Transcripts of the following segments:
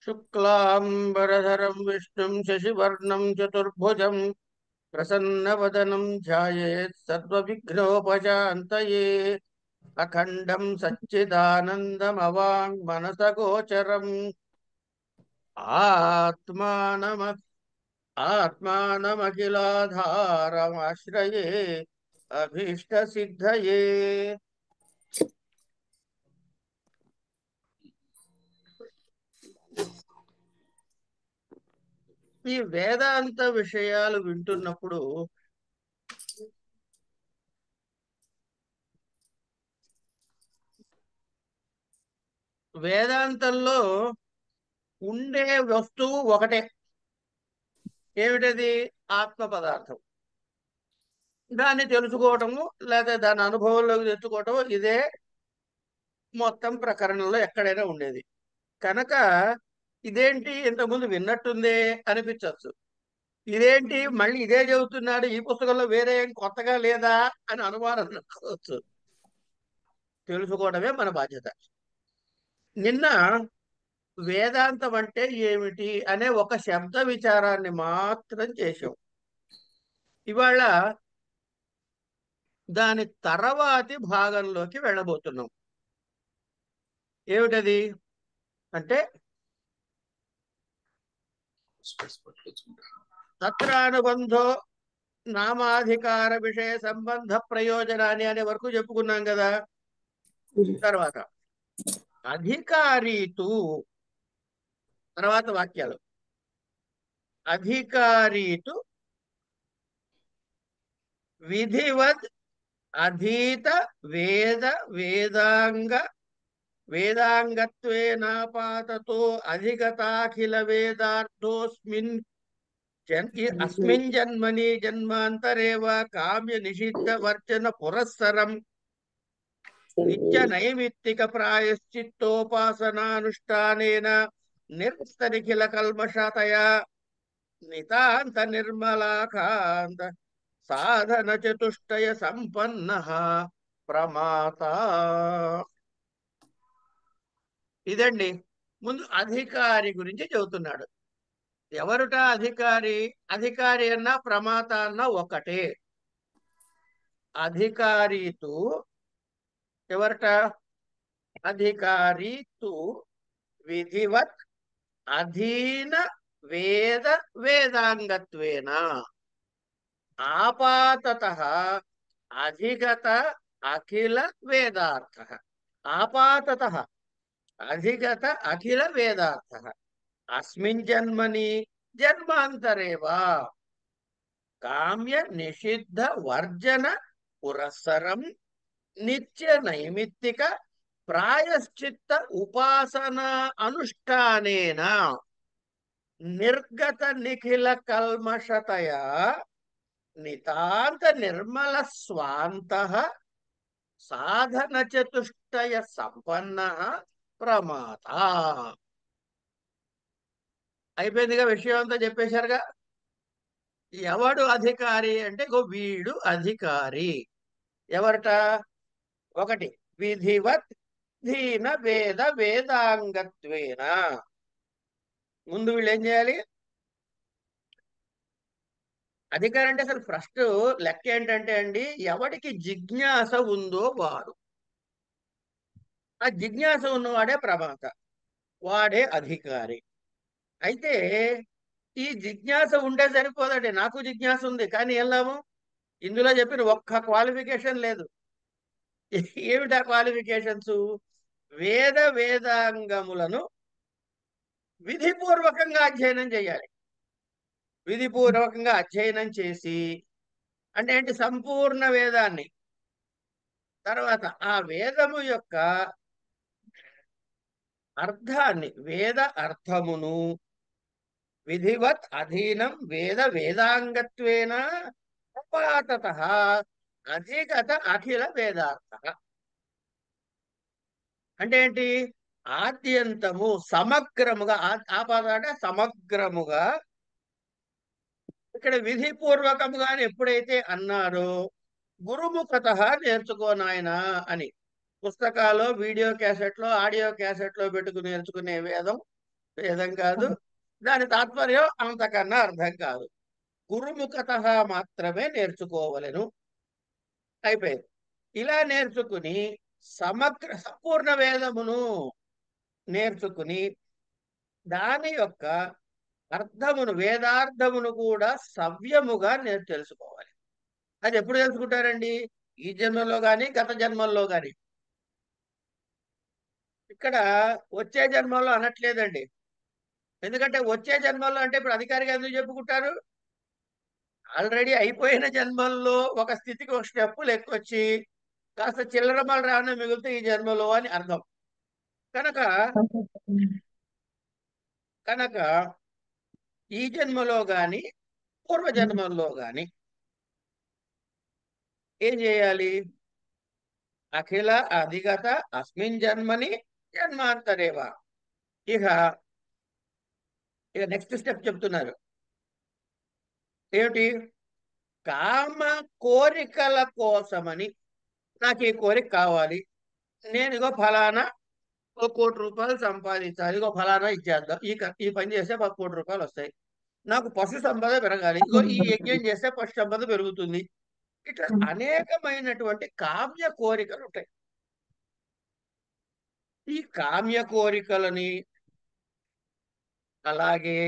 शुक्लांबरधरं विष्णुं शशिवर्णं चतुर्भुजं प्रसन्नवदनं ध्यायेत् सर्वविघ्नोपशान्तये अखण्डं सच्चिदानन्दमवाङ्मनसगोचरम् आत्मानम आत्मानमखिलाधारमाश्रये अभीष्टसिद्धये। ఈ వేదాంత విషయాలు వింటున్నప్పుడు వేదాంతంలో ఉండే వస్తువు ఒకటే. ఏమిటది? ఆత్మ పదార్థం. దాన్ని తెలుసుకోవటము లేదా దాని అనుభవంలోకి తెచ్చుకోవటము ఇదే మొత్తం ప్రకరణంలో ఎక్కడైనా ఉండేది. కనుక ఇదేంటి ఇంతకుముందు విన్నట్టుందే అనిపించవచ్చు. ఇదేంటి మళ్ళీ ఇదే చెబుతున్నాడు, ఈ పుస్తకంలో వేరే ఏం కొత్తగా లేదా అని అనుమానం అనుకోవచ్చు. తెలుసుకోవడమే మన బాధ్యత. నిన్న వేదాంతం అంటే ఏమిటి అనే ఒక శబ్ద విచారాన్ని మాత్రం చేశాం. ఇవాళ దాని తర్వాతి భాగంలోకి వెళ్ళబోతున్నాం. ఏమిటది అంటే తత్రానుబంధో నామాధికార విషయ సంబంధ ప్రయోజనాన్ని అనే వరకు చెప్పుకున్నాం కదా. తర్వాత అధికారీతు, తర్వాత వాక్యాలు అధికారీతు విధివద్ అధీత వేద వేదాంగ వేదాంగత్వేనాపాతతో అధిగతాఖిల వేదార్థోస్మిన్ అస్మిన్ జన్మని జన్మాంతరేవ కామ్య నిషిద్ధ వర్జన పురస్సరం నిత్య నైమిత్తిక ప్రాయశ్చిత్తోపాసనానుష్ఠానేన నిర్స్తనిఖిల కల్మషతయా నితాంత నిర్మలాకాంత సాధన చతుష్టయ సంపన్న ప్రమాత. ఇదండి. ముందు అధికారి గురించి చెబుతున్నాడు. ఎవరుట అధికారి? అధికారి అన్నా ప్రమాత అన్నా ఒకటే. అధికారితు ఎవరట? అధికారితు విధివత్ అధీన వేద వేదాంగత్వేన ఆపాతతః అధిగత అఖిల వేదార్థః. ఆపాతతః అధిగత అఖిల వేదార్థః అస్మిన్ జన్మని జన్మాంతరేవా కామ్య నిషిద్ధ వర్జన పురస్సరం నిత్య నైమిత్తిక ప్రాయశ్చిత్త ఉపాసన అనుష్ఠానేన నిర్గత నిఖిల కల్మషతయా నితాంత నిర్మల స్వాంత సాధన చతుష్టయ సంపన్న ప్రమాత. అయిపోయిందిగా, విషయం అంతా చెప్పేశారుగా. ఎవడు అధికారి అంటే వీడు అధికారి. ఎవరట? ఒకటి విధివత్ ధీన వేద వేదాంగత్వేన. ముందు వీళ్ళు ఏం చేయాలి? అధికారి అంటే అసలు ఫస్ట్ లెక్క ఏంటంటే అండి, ఎవడికి జిజ్ఞాస ఉందో వాడు. ఆ జిజ్ఞాస ఉన్నవాడే ప్రమాత, వాడే అధికారి. అయితే ఈ జిజ్ఞాస ఉంటే సరిపోదండి. నాకు జిజ్ఞాస ఉంది కానీ ఏం లాభం? ఇందులో చెప్పిన ఒక్క క్వాలిఫికేషన్ లేదు. ఏమిటా క్వాలిఫికేషన్స్? వేద వేదాంగములను విధిపూర్వకంగా అధ్యయనం చేయాలి. విధిపూర్వకంగా అధ్యయనం చేసి అంటే ఏంటి? సంపూర్ణ వేదాన్ని, తర్వాత ఆ వేదము యొక్క అర్థాన్ని, వేద అర్థమును విధివత్ అధీనం వేద వేదాంగత్వేన ఉపాతతః అధిగత అఖిల వేదార్థ. అంటే ఏంటి? ఆద్యంతము సమగ్రముగా, ఆపాద అంటే సమగ్రముగా. ఇక్కడ విధిపూర్వకముగా ఎప్పుడైతే అన్నారో గురుముఖత నేర్చుకో నాయనా అని పుస్తకాల్లో, వీడియో క్యాసెట్లో, ఆడియో క్యాసెట్లో పెట్టుకుని నేర్చుకునే వేదం వేదం కాదు, దాని తాత్పర్యం అంతకన్నా అర్థం కాదు. గురుముఖత మాత్రమే నేర్చుకోవలెను. అయిపోయింది. ఇలా నేర్చుకుని సంపూర్ణ వేదమును నేర్చుకుని దాని యొక్క అర్థమును, వేదార్థమును కూడా సవ్యముగా నేను తెలుసుకోవాలి. అది ఎప్పుడు తెలుసుకుంటారండి? ఈ జన్మలో గాని గత జన్మల్లో గాని. ఇక్కడ వచ్చే జన్మలో అనట్లేదండి. ఎందుకంటే వచ్చే జన్మల్లో అంటే ఇప్పుడు అధికారిగా ఎందుకు చెప్పుకుంటారు? ఆల్రెడీ అయిపోయిన జన్మల్లో ఒక స్థితికి ఒక స్టెప్పులు ఎక్కువచ్చి కాస్త చిల్లరమలు రానే మిగిలితే ఈ జన్మలో అని అర్థం. కనుక కనుక ఈ జన్మలో గాని పూర్వజన్మల్లో గాని ఏం చేయాలి? అఖిల అధిగత అస్మిన్ జన్మని జన్మాంతరేవా. ఇక ఇక నెక్స్ట్ స్టెప్ చెప్తున్నారు. ఏమిటి? కామ కోరికల కోసమని, నాకు ఈ కోరిక కావాలి, నేను ఇగో ఫలానా ఒక 1,00,00,000 సంపాదించాలి, ఇగో ఫలానా ఇచ్చేద్దాం, ఈ పని చేస్తే మాకు 1,00,00,000 వస్తాయి, నాకు పశు సంపద పెరగాలి, ఇగో ఈ యజ్ఞం చేస్తే పశు సంపద పెరుగుతుంది. ఇట్లా అనేకమైనటువంటి కామ్య కోరికలు ఉంటాయి. ఈ కామ్య కోరికలని అలాగే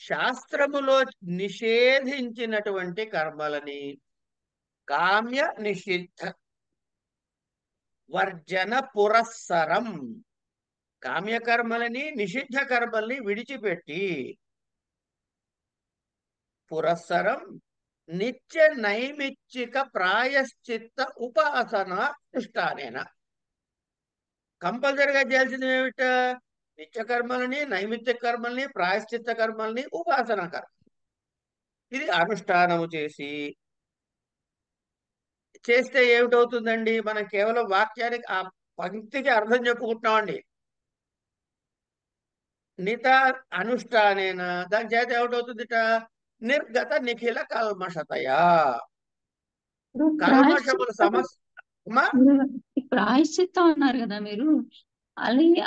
శాస్త్రములో నిషేధించినటువంటి కర్మలని కామ్య నిషిద్ధ వర్జన పురస్సరం, కామ్యకర్మలని నిషిద్ధ కర్మల్ని విడిచిపెట్టి పురస్సరం నిత్య నైమిచ్చిక ప్రాయశ్చిత్త ఉపాసన అనుష్ఠానేన. కంపల్సరిగా చేయాల్సింది ఏమిట? నిత్య కర్మలని, నైమిత్తిక కర్మల్ని, ప్రాయశ్చిత్త కర్మల్ని, ఉపాసన కర్మ, ఇది అనుష్ఠానము చేస్తే ఏమిటవుతుందండి? మనం కేవలం వాక్యానికి ఆ పంక్తికి అర్థం చెప్పుకుంటున్నామండి. నిత అనుష్ఠానేన, దాని చేత ఏమిటవుతుందిట? నిర్గత నిఖిల కల్మషతయా, ఇప్పుడు కల్మషముల సమస్య. ప్రాయశ్చిత్తం అన్నారు కదా మీరు,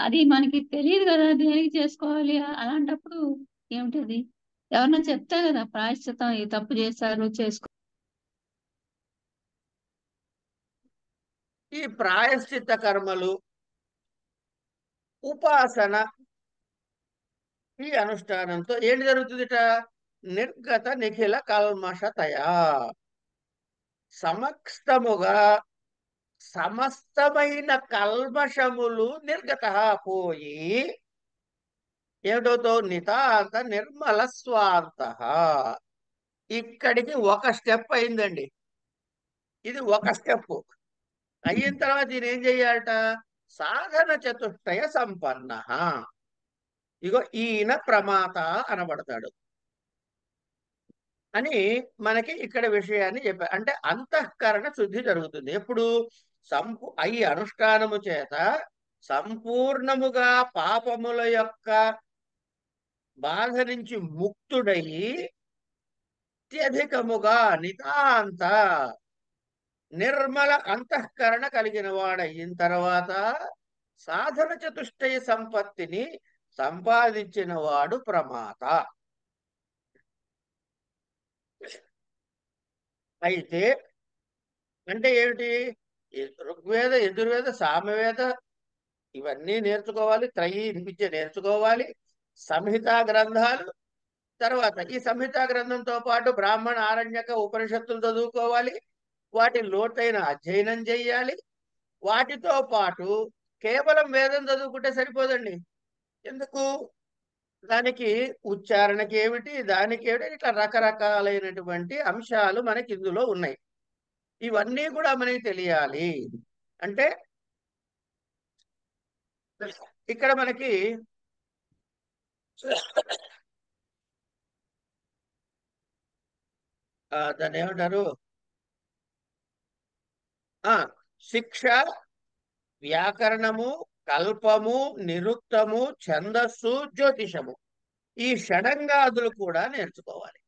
అది మనకి తెలియదు కదా దేనికి చేసుకోవాలి. అలాంటప్పుడు ఏమిటది? ఎవరన్నా చెప్తే కదా ప్రాయశ్చిత్తం, ఈ తప్పు చేశారు చేసుకో. ఈ ప్రాయశ్చిత్త కర్మలు, ఉపాసన, ఈ అనుష్ఠానంతో ఏంటి జరుగుతుందిట? నిర్గత నిఖిల కల్మషతయా, సమస్తముగా సమస్తమైన కల్మషములు నిర్గత పోయి ఏమిటవుతావు? నితాంత నిర్మల స్వాంత. ఇక్కడికి ఒక స్టెప్ అయిందండి. ఇది ఒక స్టెప్ అయిన తర్వాత ఈయన ఏం చెయ్యాలట? సాధన చతుష్టయ సంపన్న. ఇగో ఈయన ప్రమాత అనబడతాడు అని మనకి ఇక్కడ విషయాన్ని చెప్పారు. అంటే అంతఃకరణ శుద్ధి జరుగుతుంది ఎప్పుడు? ఈ అనుష్ఠానము చేత సంపూర్ణముగా పాపముల యొక్క బాధ నుంచి ముక్తుడయి అత్యధికముగా నితాంత నిర్మల అంతఃకరణ కలిగిన వాడయిన తర్వాత సాధన చతుష్టయ సంపత్తిని సంపాదించిన వాడు ప్రమాత. అయితే అంటే ఏమిటి? ఋగ్వేద, యజుర్వేద, సామవేద ఇవన్నీ నేర్చుకోవాలి, త్రయీ విద్య నేర్చుకోవాలి, సంహితా గ్రంథాలు, తర్వాత ఈ సంహితా గ్రంథంతో పాటు బ్రాహ్మణ, ఆరణ్యక, ఉపనిషత్తులు చదువుకోవాలి, వాటి లోతైన అధ్యయనం చెయ్యాలి. వాటితో పాటు కేవలం వేదం చదువుకుంటే సరిపోదండి. ఎందుకు? దానికి ఉచ్చారణకి ఏమిటి, దానికి ఏమిటి, ఇట్లా రకరకాలైనటువంటి అంశాలు మనకి ఇందులో ఉన్నాయి. ఇవన్నీ కూడా మనకి తెలియాలి. అంటే ఇక్కడ మనకి దాన్ని ఏమంటారు? శిక్ష, వ్యాకరణము, కల్పము, నిరుక్తము, ఛందస్సు, జ్యోతిషము, ఈ షడంగాదులు కూడా నేర్చుకోవాలి.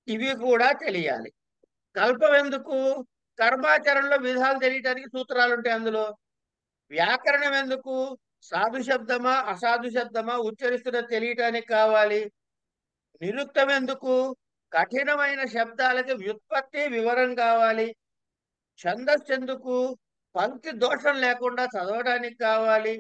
ఇవి కూడా తెలియాలి. కల్పం ఎందుకు? కర్మాచరణలో విధాలు తెలియటానికి సూత్రాలు ఉంటాయి అందులో. వ్యాకరణం ఎందుకు? సాధు శబ్దమా అసాధు శబ్దమా ఉచ్చరిస్తున్న తెలియటానికి కావాలి. నిరుక్తం ఎందుకు? కఠినమైన శబ్దాలకి వ్యుత్పత్తి వివరం కావాలి. ఛందస్సు ఎందుకు? పంక్తి దోషం లేకుండా చదవడానికి కావాలి.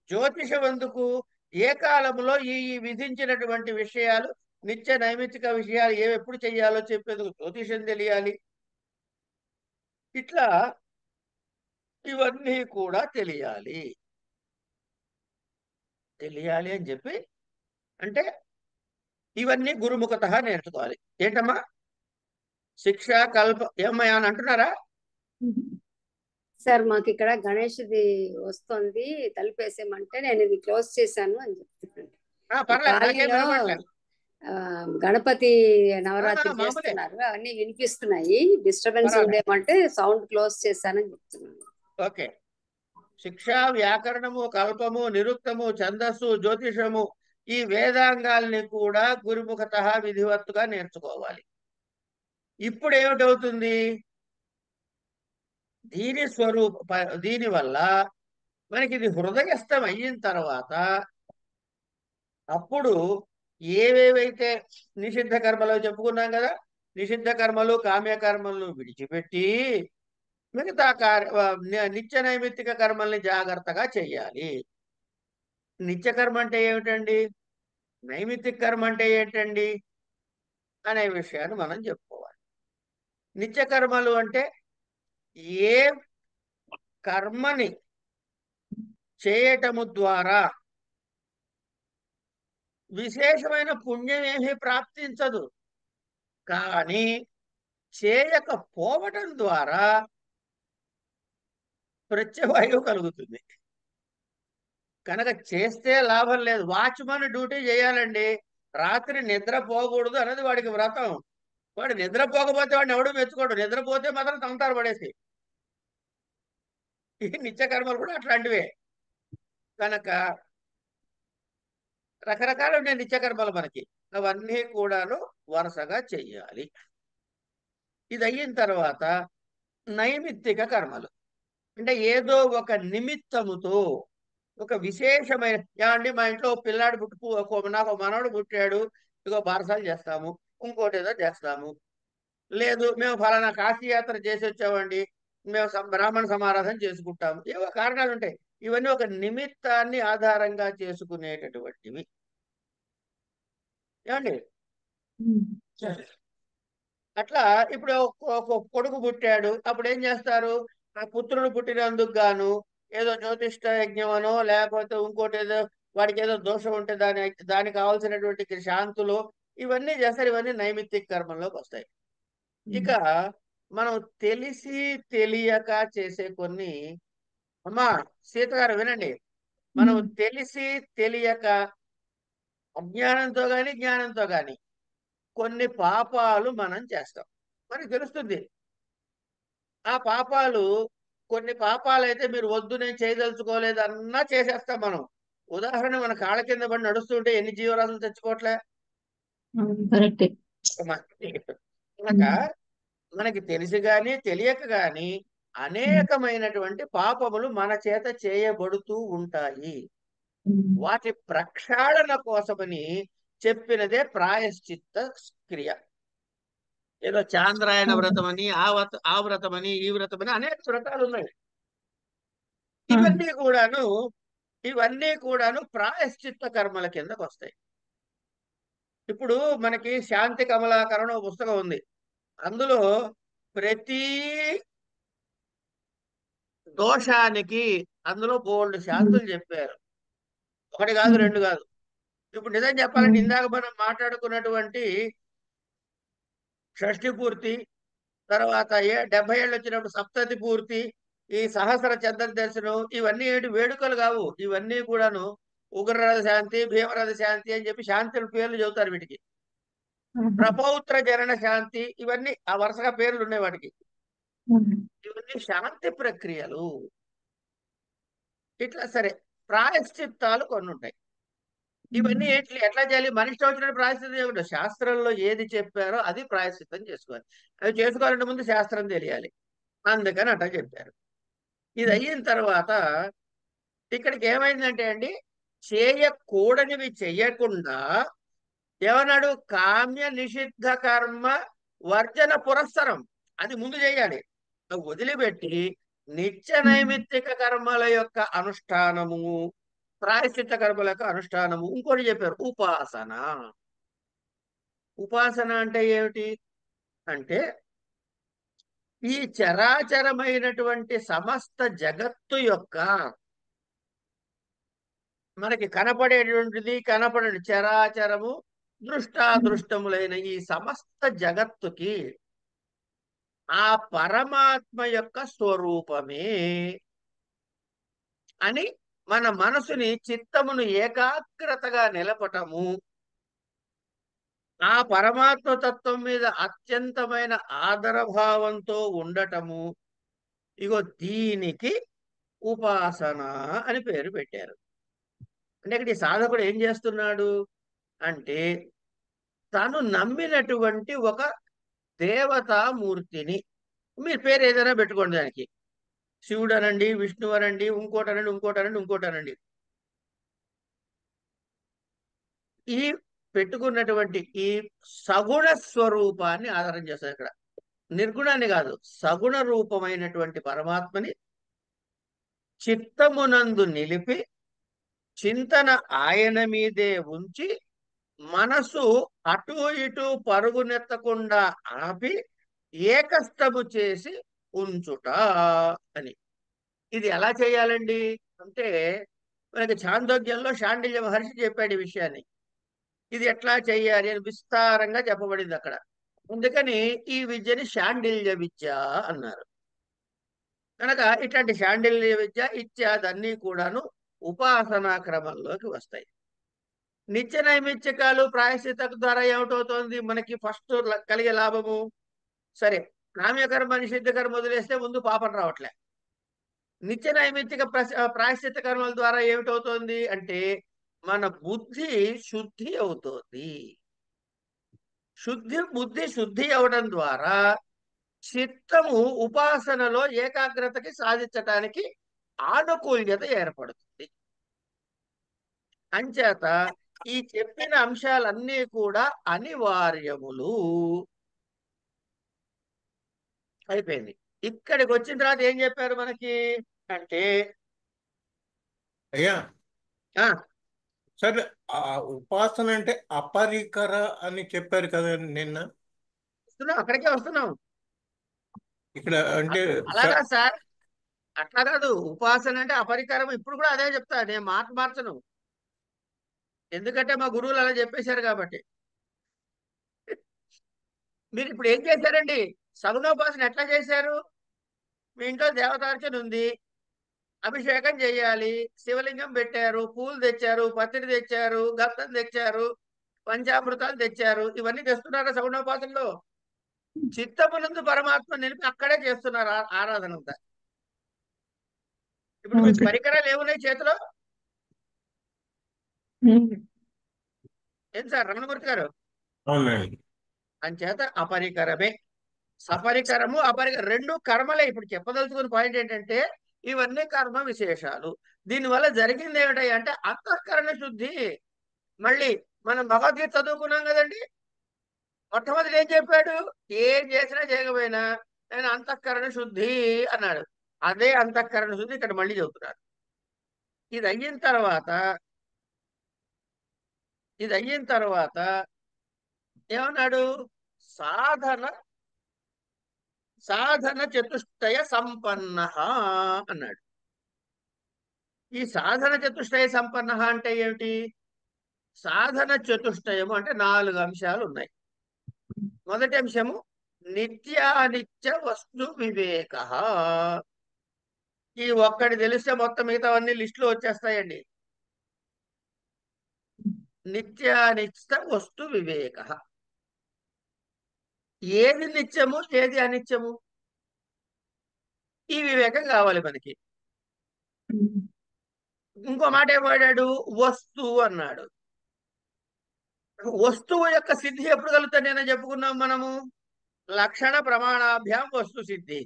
జ్యోతిషం ఎందుకు? ఏ కాలంలో ఈ విధించినటువంటి విషయాలు, నిత్య నైమిత్తిక విషయాలు ఏవి ఎప్పుడు చెయ్యాలో చెప్పేందుకు జ్యోతిషం తెలియాలి. ఇట్లా ఇవన్నీ కూడా తెలియాలి. తెలియాలి అని చెప్పి అంటే ఇవన్నీ గురుముఖత నేర్చుకోవాలి. ఏంటమ్మా శిక్ష కల్ప ఏమయ్యా అని అంటున్నారా? సార్ మాకు ఇక్కడ గణేష్ది వస్తుంది, తలుపేసేయమంటే నేను ఇది క్లోజ్ చేశాను అని చెప్తున్నాను. పర్లేదు, నాకేం ఖాళీలో వినపడలేదు. గణపతి నవరాత్రి మామూలే. చేస్తున్నారు, అవన్నీ వినిపిస్తున్నాయి, డిస్టర్బెన్స్ పర్వాలేదు. ఉందేమంటే సౌండ్ క్లోజ్ చేశానని చెప్తున్నాను. ఓకే. శిక్ష, వ్యాకరణము, కల్పము, నిరుక్తము, ఛందస్సు, జ్యోతిషము ఈ వేదాంగాల్ని కూడా గురుముఖత విధివత్తుగా నేర్చుకోవాలి. ఇప్పుడు ఏమిటవుతుంది? దీని వల్ల మనకి ఇది హృదయస్థం అయిన తర్వాత అప్పుడు ఏవేవైతే నిషిద్ధ కర్మలు చెప్పుకున్నాం కదా, నిషిద్ధ కర్మలు కామ్యకర్మలను విడిచిపెట్టి మిగతా నిత్య నైమిత్తిక కర్మల్ని జాగ్రత్తగా చెయ్యాలి. నిత్యకర్మ అంటే ఏమిటండి, నైమిత్తిక కర్మ అంటే ఏంటండి అనే విషయాన్ని మనం చెప్పుకోవాలి. నిత్యకర్మలు అంటే ఏ కర్మని చేయటము ద్వారా విశేషమైన పుణ్యం ఏమీ ప్రాప్తించదు, కానీ చేయకపోవటం ద్వారా ప్రత్యవాయువు కలుగుతుంది. కనుక చేస్తే లాభం లేదు. వాచ్మన్ డ్యూటీ చేయాలండి, రాత్రి నిద్రపోకూడదు అన్నది వాడికి వ్రతం. వాడు నిద్రపోకపోతే వాడిని ఎవడు మెచ్చుకోడు, నిద్రపోతే మాత్రం తంతారు పడేసి. ఈ నిత్యకర్మలు కూడా అట్లాంటివే. కనుక రకరకాల నిత్యకర్మలు మనకి, అవన్నీ కూడాను వరుసగా చెయ్యాలి. ఇది అయిన తర్వాత నైమిత్తిక కర్మలు అంటే ఏదో ఒక నిమిత్తముతో ఒక విశేషమైన, ఏమండి మా ఇంట్లో పిల్లాడు నాకు మనవడు పుట్టాడు, ఇగో బారసాలు చేస్తాము, ఇంకోటి ఏదో చేస్తాము. లేదు మేము ఫలానా కాశీయాత్ర చేసి వచ్చామండి, మేము బ్రాహ్మణ సమారాధన చేసుకుంటాము. ఏవో కారణాలు ఉంటాయి. ఇవన్నీ ఒక నిమిత్తాన్ని ఆధారంగా చేసుకునేటటువంటివి. ఏమండి అట్లా ఇప్పుడు ఒక కొడుకు పుట్టాడు, అప్పుడు ఏం చేస్తారు? ఆ పుత్రుడు పుట్టినందుకు గాను ఏదో జ్యోతిష్ట యజ్ఞమనో లేకపోతే ఇంకోటి ఏదో వాడికి ఏదో దోషం ఉంటే దానికి కావాల్సినటువంటి శాంతులు ఇవన్నీ చేస్తారు. ఇవన్నీ నైమిత్తిక కర్మంలోకి వస్తాయి. ఇక మనం తెలిసి తెలియక చేసే కొన్ని, అమ్మా సీత గారు వినండి, మనం తెలిసి తెలియక అజ్ఞానంతో గాని జ్ఞానంతో గాని కొన్ని పాపాలు మనం చేస్తాం, మనకి తెలుస్తుంది. ఆ పాపాలు, కొన్ని పాపాలు అయితే మీరు వద్దు నేను చేయదలుచుకోలేదు అన్నా చేసేస్తాం మనం. ఉదాహరణ, మన కాళ్ళ కింద పడి నడుస్తుంటే ఎన్ని జీవరాశులు తెచ్చుకోవట్లే. కనుక మనకి తెలిసి గాని తెలియక గాని అనేకమైనటువంటి పాపములు మన చేత చేయబడుతూ ఉంటాయి. వాటి ప్రక్షాళన కోసమని చెప్పినదే ప్రాయశ్చిత్త క్రియ. ఏదో చాంద్రాయణ వ్రతం అని, ఆ వ్రతం అని, ఈ వ్రతం అని అనేక వ్రతాలు ఉన్నాయి. ఇవన్నీ కూడాను ప్రాయశ్చిత్త కర్మల కిందకు వస్తాయి. ఇప్పుడు మనకి శాంతి కమలాకరణ పుస్తకం ఉంది. అందులో ప్రతి దోషానికి అందులో బోల్డ్ శాంతులు చెప్పారు. ఒకటి కాదు, రెండు కాదు. ఇప్పుడు నిజం చెప్పాలంటే ఇందాక మనం మాట్లాడుకున్నటువంటి షష్ఠి పూర్తి, తర్వాత 70 ఏళ్ళు వచ్చినప్పుడు సప్తతి పూర్తి, ఈ సహస్ర చంద్ర దర్శనం, ఇవన్నీ ఏంటి వేడుకలు కావు. ఇవన్నీ కూడాను ఉగ్రరథ శాంతి, భీమరథ శాంతి అని చెప్పి శాంతుల పేర్లు చెబుతారు వీటికి. ప్రపౌత్ర జనన శాంతి, ఇవన్నీ ఆ వరుసగా పేర్లు ఉన్నాయి వాటికి. ఇవన్నీ శాంతి ప్రక్రియలు. ఇట్లా సరే, ప్రాయశ్చిత్తాలు కొన్ని ఉంటాయి. ఇవన్నీ ఎట్లా చేయాలి? మనిషి వచ్చిన ప్రాయశ్చిత్తం ఏమిటో శాస్త్రంలో ఏది చెప్పారో అది ప్రాయశ్చిత్తం చేసుకోవాలి. అవి చేసుకోవాలంటే ముందు శాస్త్రం తెలియాలి, అందుకని అట్లా చెప్పారు. ఇది అయిన తర్వాత ఇక్కడికి ఏమైందంటే అండి, చేయకూడనివి చెయ్యకుండా ఏమన్నాడు, కామ్య నిషిద్ధ కర్మ వర్జన పురస్సరం, అది ముందు చేయాలి. అది వదిలిపెట్టి నిత్య నైమిత్తిక కర్మల యొక్క అనుష్ఠానము, ప్రాయశ్చిత్త కర్మల యొక్క అనుష్ఠానము, ఇంకోటి చెప్పారు ఉపాసన. ఉపాసన అంటే ఏమిటి అంటే, ఈ చరాచరమైనటువంటి సమస్త జగత్తు యొక్క, మనకి కనపడేటువంటిది కనపడని చరాచరము దృష్టాదృష్టములైన ఈ సమస్త జగత్తుకి ఆ పరమాత్మ యొక్క స్వరూపమే అని మన మనసుని, చిత్తమును ఏకాగ్రతగా నిలపటము, ఆ పరమాత్మ తత్వం మీద అత్యంతమైన ఆదరభావంతో ఉండటము, ఇగో దీనికి ఉపాసన అని పేరు పెట్టారు. అంటే ఇక్కడ ఈ సాధకుడు ఏం చేస్తున్నాడు అంటే, తను నమ్మినటువంటి ఒక దేవతామూర్తిని, మీరు పేరు ఏదైనా పెట్టుకోండి దానికి, శివుడు అనండి, విష్ణువు అనండి, ఇంకోటనండి, ఇంకోటనండి, ఇంకోటనండి, ఈ పెట్టుకున్నటువంటి ఈ సగుణ స్వరూపాన్ని ఆధారం చేస్తారు. ఇక్కడ నిర్గుణాన్ని కాదు, సగుణ రూపమైనటువంటి పరమాత్మని చిత్తమునందు నిలిపి చింతన ఆయన మీదే ఉంచి మనసు అటు ఇటు పరుగునెత్తకుండా ఆపి ఏకస్థము చేసి ఉంచుట అని. ఇది ఎలా చేయాలండి అంటే, మనకి ఛాందోగ్యంలో శాండిల్య మహర్షి చెప్పాడు ఈ విషయాన్ని. ఇది ఎట్లా చేయాలి అని విస్తారంగా చెప్పబడింది అక్కడ. అందుకని ఈ విద్యని శాండిల్య విద్య అన్నారు. కనుక ఇట్లాంటి శాండిల్య విద్య ఇత్యాదన్నీ కూడాను ఉపాసనా క్రమంలోకి వస్తాయి. నిత్య నైమిత్తికాలు ప్రాయశ్చిత్త ద్వారా ఏమిటవుతోంది మనకి ఫస్ట్ కలిగే లాభము, సరే కామ్యకర్మ నిషిద్ధ కర్మ వదిలేస్తే ముందు పాపం రావట్లే. నిత్య నైమిత్తిక ప్రాయశ్చిత్త కర్మల ద్వారా ఏమిటవుతోంది అంటే, మన బుద్ధి శుద్ధి అవుతోంది. బుద్ధి శుద్ధి అవడం ద్వారా చిత్తము ఉపాసనలో ఏకాగ్రతకి సాధించటానికి ఆనుకూల్యత ఏర్పడుతుంది. అంచేత ఈ చెప్పిన అంశాలన్నీ కూడా అనివార్యములు. అయిపోయింది. ఇక్కడికి వచ్చిన తర్వాత ఏం చెప్పారు మనకి అంటే, అయ్యా ఆ సరే, ఆ ఉపాసన అంటే అపరికర అని చెప్పారు కదా నిన్న. వస్తున్నాం, అక్కడికే వస్తున్నాం. ఇక్కడ అంటే అలాగా సార్, అట్లా కాదు. ఉపాసన అంటే అపరికరం, ఇప్పుడు కూడా అదే చెప్తా, నేను మాట మార్చను. ఎందుకంటే మా గురువులు అలా చెప్పేశారు కాబట్టి. మీరు ఇప్పుడు ఏం చేశారండి, సగుణోపాసన ఎట్లా చేశారు? మీ ఇంట్లో దేవతార్చన ఉంది, అభిషేకం చేయాలి, శివలింగం పెట్టారు, పూలు తెచ్చారు, పత్రి తెచ్చారు, గంధం తెచ్చారు, పంచామృతాలు తెచ్చారు, ఇవన్నీ తెస్తున్నారా సగుణోపాసనలో? చిత్తమునందు పరమాత్మ నిలిపి అక్కడే చేస్తున్నారు ఆరాధన అంతా. ఇప్పుడు మీకు పరికరాలు ఏమున్నాయి చేతిలో? ఏం సార్ రమణమూర్తి గారు? అవునండి. అంచేత అపరికరమే. సపరికరము అపరికరం రెండు కర్మలే. ఇప్పుడు చెప్పదలుచుకున్న పాయింట్ ఏంటంటే, ఇవన్నీ కర్మ విశేషాలు. దీనివల్ల జరిగింది ఏమిటాయి అంటే అంతఃకరణ శుద్ధి. మళ్ళీ మనం భగవద్గీత చదువుకున్నాం కదండి, మొట్టమొదటి ఏం చెప్పాడు? ఏం చేసినా చేయకపోయినా నేను అంతఃకరణ శుద్ధి అన్నాడు. అదే అంతఃకరణ శుద్ధి ఇక్కడ మళ్ళీ చెబుతున్నారు. ఇది అయిన తర్వాత ఏమన్నాడు? సాధన సాధన చతుష్టయ సంపన్న అన్నాడు. ఈ సాధన చతుష్టయ సంపన్న అంటే ఏమిటి? సాధన చతుష్టయము అంటే 4 అంశాలు ఉన్నాయి. మొదటి అంశము నిత్యానిత్య వస్తు వివేక. ఈ ఒక్కటి తెలిస్తే మొత్తం మిగతావన్నీ లిస్టులో వచ్చేస్తాయండి. నిత్యానిత్య వస్తు వివేక. ఏది నిత్యము ఏది అనిత్యము, ఈ వివేకం కావాలి మనకి. ఇంకో మాట ఏం వాడాడు? వస్తువు అన్నాడు. వస్తువు యొక్క సిద్ధి ఎప్పుడు కలుగుతుంది అని చెప్పుకున్నాం మనము. లక్షణ ప్రమాణాభ్యాం వస్తు సిద్ధి.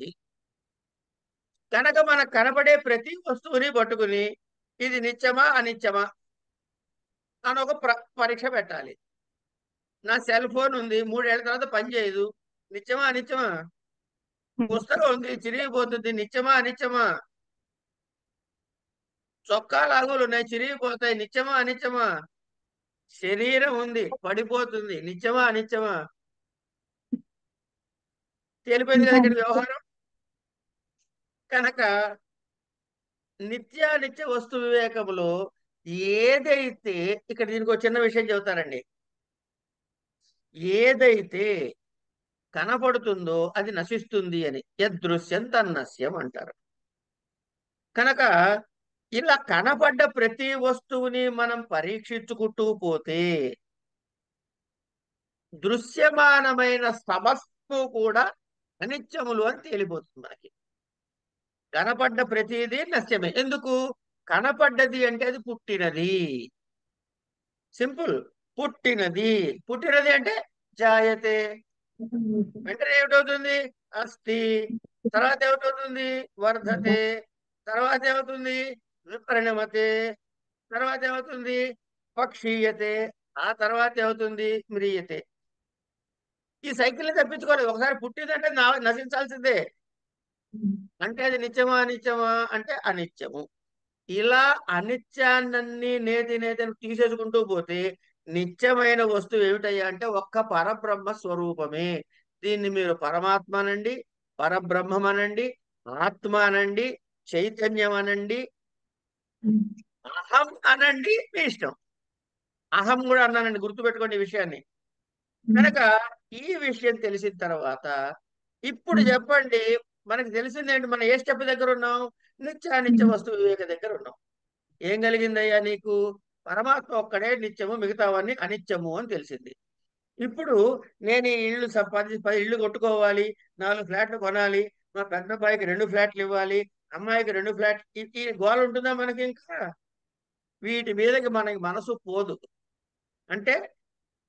కనుక మనకు కనపడే ప్రతి వస్తువుని పట్టుకుని ఇది నిత్యమా అనిత్యమా అని ఒక పరీక్ష పెట్టాలి. నా సెల్ ఫోన్ ఉంది, 3 ఏళ్ల తర్వాత పని చేయదు, నిత్యమా అనిత్యమా? పుస్తకం ఉంది, చిరిగిపోతుంది, నిత్యమా అనిత్యమా? చొక్కా లాగులు ఉన్నాయి, చిరిగిపోతాయి, నిత్యమా అనిత్యమా? శరీరం ఉంది, పడిపోతుంది, నిత్యమా అనిత్యమా? తేలిపోయింది కదా ఇక్కడ వ్యవహారం. కనుక నిత్యానిత్య వస్తు వివేకములో ఏదైతే, ఇక్కడ దీనికి ఒక చిన్న విషయం చెబుతారండి, ఏదైతే కనపడుతుందో అది నశిస్తుంది అని యదృశ్యం తన్నస్యం అంటారు. కనుక ఇలా కనపడ్డ ప్రతి వస్తువుని మనం పరీక్షించుకుంటూ పోతే దృశ్యమానమైన సమస్తు కూడా అనిత్యములు అని తేలిపోతుంది మనకి. కనపడ్డ ప్రతిదీ నశ్యమే. ఎందుకు? కనపడ్డది అంటే అది పుట్టినది. సింపుల్. పుట్టినది. పుట్టినది అంటే జాయతే, వెంటనే ఏమిటవుతుంది? అస్థి. తర్వాత ఏమిటవుతుంది? వర్ధతే. తర్వాత ఏమవుతుంది? విపరిణమతే. తర్వాత ఏమవుతుంది? పక్షీయతే. ఆ తర్వాత ఏమవుతుంది? మ్రియతే. ఈ సైకిల్ని తప్పించుకోలేదు. ఒకసారి పుట్టిందంటే నశించాల్సిందే. అంటే అది నిత్యమా అనిత్యమా అంటే అనిత్యము. ఇలా అనిత్యాన్ని నేతి నేతను తీసేసుకుంటూ పోతే నిత్యమైన వస్తువు ఏమిటయ్యా అంటే ఒక్క పరబ్రహ్మ స్వరూపమే. దీన్ని మీరు పరమాత్మ అనండి, పరబ్రహ్మం అనండి, ఆత్మ అనండి, చైతన్యం అనండి, అహం అనండి, మీ ఇష్టం. అహం కూడా అన్నానండి, గుర్తుపెట్టుకోండి ఈ విషయాన్ని. కనుక ఈ విషయం తెలిసిన తర్వాత ఇప్పుడు చెప్పండి, మనకు తెలిసిందేంటి? మనం ఏ స్టెప్ దగ్గర ఉన్నాం? నిత్యానిత్య వస్తు వివేక దగ్గర ఉన్నాం. ఏం కలిగిందయ్యా నీకు? పరమాత్మ ఒక్కడే నిత్యము, మిగతావన్నీ అనిత్యము అని తెలిసింది. ఇప్పుడు నేను ఈ ఇల్లు 10 ఇళ్ళు కొట్టుకోవాలి, 4 ఫ్లాట్లు కొనాలి, మా పెద్ద అబ్బాయికి 2 ఫ్లాట్లు ఇవ్వాలి, అమ్మాయికి 2 ఫ్లాట్లు, ఈ గోల ఉంటుందా మనకి? ఇంకా వీటి మీదకి మనకి మనసు పోదు. అంటే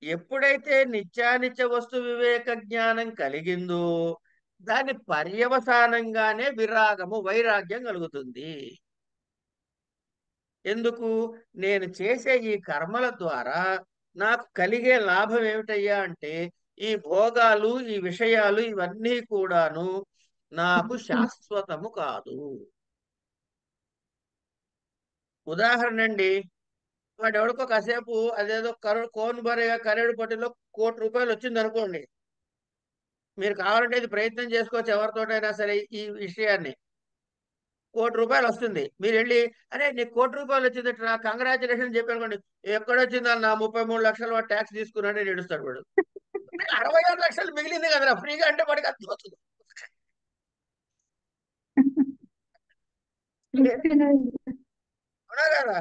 ఎప్పుడైతే నిత్యానిత్య వస్తు వివేక జ్ఞానం కలిగిందో దాని పర్యవసానంగానే విరాగము, వైరాగ్యం కలుగుతుంది. ఎందుకు? నేను చేసే ఈ కర్మల ద్వారా నాకు కలిగే లాభం ఏమిటయ్యా అంటే ఈ భోగాలు, ఈ విషయాలు ఇవన్నీ కూడాను నాకు శాశ్వతము కాదు. ఉదాహరణ అండి, వాడు ఎవడికో కాసేపు అదేదో కోన్ బరేగా కరేడు పట్టిలో ₹1,00,00,000 వచ్చింది అనుకోండి, మీరు కావాలంటే ఇది ప్రయత్నం చేసుకోవచ్చు ఎవరితోటైనా సరే. ఈ విషయాన్ని ₹1,00,00,000 వస్తుంది, మీరు వెళ్ళి అరే నీకు ₹1,00,00,000 వచ్చిందట కంగ్రాచులేషన్ చెప్పానుకోండి, ఎక్కడొచ్చింది అన్న 33 లక్షలు వాడు ట్యాక్స్ తీసుకున్నాడు అని ఏడుస్తాడు వాడు. 66 లక్షలు మిగిలింది కదరా ఫ్రీగా అంటే వాడికి అర్థమవుతుంది. అవునా కదా?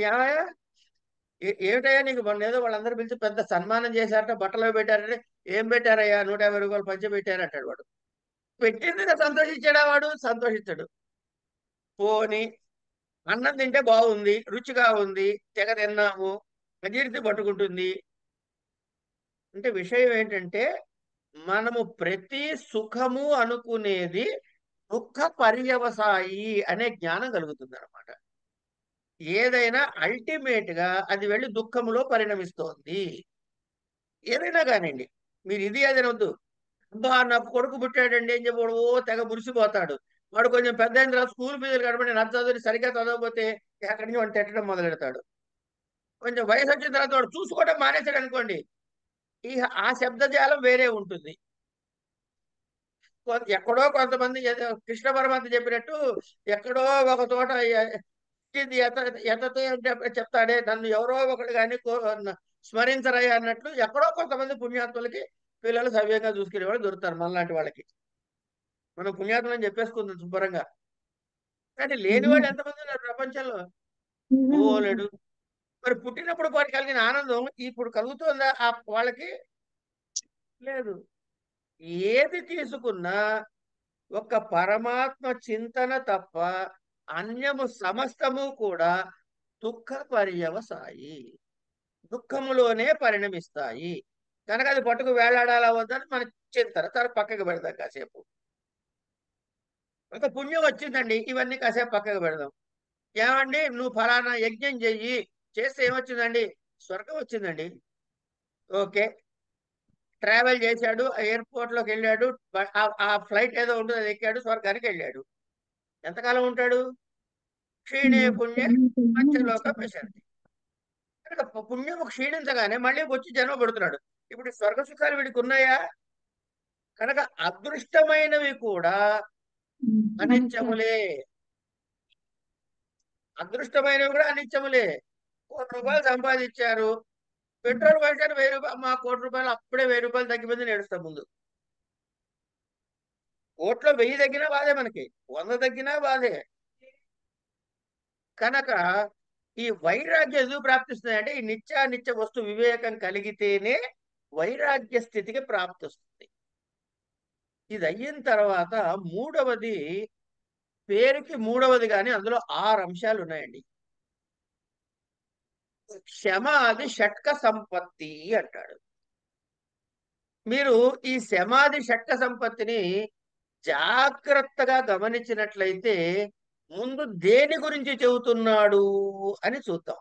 ఏమయ్యా, ఏమిటయ్యా నీకు మొన్న ఏదో వాళ్ళందరూ పిలిచి పెద్ద సన్మానం చేశారట, బట్టలు పెట్టారంటే ఏం పెట్టారయ్యా, ₹150 పంచి పెట్టారు అంటాడు వాడు. పెట్టింది సంతోషించాడా? వాడు సంతోషించాడు. పోని అన్నం తింటే బాగుంది, రుచిగా ఉంది, తెగ తిన్నాము, అజీర్తి పట్టుకుంటుంది అంటే విషయం ఏంటంటే మనము ప్రతి సుఖము అనుకునేది దుఃఖ పర్యవసాయి అనే జ్ఞానం కలుగుతుంది అనమాట. ఏదైనా అల్టిమేట్ గా అది వెళ్ళి దుఃఖములో పరిణమిస్తోంది. ఏదైనా కానివ్వండి, మీరు ఇది అది వద్దు. అబ్బా నాకు కొడుకు పుట్టాడండి ఏం చెప్పాడు, ఓ తెగ మురిసిపోతాడు. వాడు కొంచెం పెద్ద అయిన తర్వాత స్కూల్ ఫీజులు కనబడి నచ్చ చదువుని సరిగ్గా చదవకపోతే ఎక్కడి నుంచి వాడు తిట్టడం మొదలెడతాడు. కొంచెం వయసు వచ్చిన తర్వాత వాడు చూసుకోవడం మానేశాడు అనుకోండి, ఈ ఆ శబ్దజాలం వేరే ఉంటుంది. ఎక్కడో కొంతమంది కృష్ణ పరమాత్మ చెప్పినట్టు ఎక్కడో ఒక తోట ఇది ఎతతే అంటే చెప్తాడే, నన్ను ఎవరో ఒకడు కానీ స్మరించరయ్య అన్నట్లు ఎక్కడో కొంతమంది పుణ్యాత్ములకి పిల్లలు సవ్యంగా చూసుకునేవాడు దొరుకుతారు మనలాంటి వాళ్ళకి. మనం పుణ్యాత్ములని చెప్పేసుకుందాం శుభ్రంగా. కానీ లేనివాడు ఎంతమంది ఉన్నారు ప్రపంచంలో? ఓలేడు. మరి పుట్టినప్పుడు వారికి కలిగిన ఆనందం ఇప్పుడు కలుగుతుందా వాళ్ళకి? లేదు. ఏది తీసుకున్నా ఒక పరమాత్మ చింతన తప్ప అన్యము సమస్తము కూడా దుఃఖ పర్యవసాయి, దుఃఖములోనే పరిణమిస్తాయి. కనుక అది పట్టుకు వేలాడాలా వద్దని మన చింతన తర్వాత పక్కకి పెడతాం కాసేపు. ఒక పుణ్యం వచ్చిందండి, ఇవన్నీ కాసేపు పక్కకు పెడదాం. ఏమండి నువ్వు ఫలానా యజ్ఞం చెయ్యి, చేస్తే ఏమొచ్చిందండి? స్వర్గం వచ్చిందండి. ఓకే, ట్రావెల్ చేశాడు, ఎయిర్పోర్ట్ లోకి వెళ్ళాడు, ఆ ఫ్లైట్ ఏదో ఉంటుంది అది ఎక్కాడు, స్వర్గానికి వెళ్ళాడు. ఎంతకాలం ఉంటాడు? క్షీణే పుణ్యే పంచలోక విశంతి. కనుక పుణ్యం క్షీణించగానే మళ్ళీ వచ్చి జన్మ పడుతున్నాడు. ఇప్పుడు స్వర్గ సుఖాలు వీడికి ఉన్నాయా? కనుక అదృష్టమైనవి కూడా అనిత్యములే. అదృష్టమైనవి కూడా అనిత్యములే. ₹1,00,00,000 సంపాదించారు, పెట్రోల్ పోయించారు, ₹1000, మా ₹1,00,00,000 అప్పుడే ₹1000 తగ్గిపోయింది నేడుస్తాం ముందు. కోట్లో 1000 తగ్గినా బాధే, మనకి 100 తగ్గినా బాధే. కనుక ఈ వైరాగ్యం ఎందుకు ప్రాప్తిస్తుంది అంటే ఈ నిత్యానిత్య వస్తు వివేకం కలిగితేనే వైరాగ్య స్థితికి ప్రాప్తిస్తుంది. ఇది అయిన తర్వాత మూడవది, పేరుకి మూడవది కానీ అందులో 6 అంశాలు ఉన్నాయండి. క్షమాది షట్క సంపత్తి అంటాడు. మీరు ఈ శమాది షట్క సంపత్తిని జాగ్రత్తగా గమనించినట్లయితే ముందు దేని గురించి చెబుతున్నాడు అని చూద్దాం.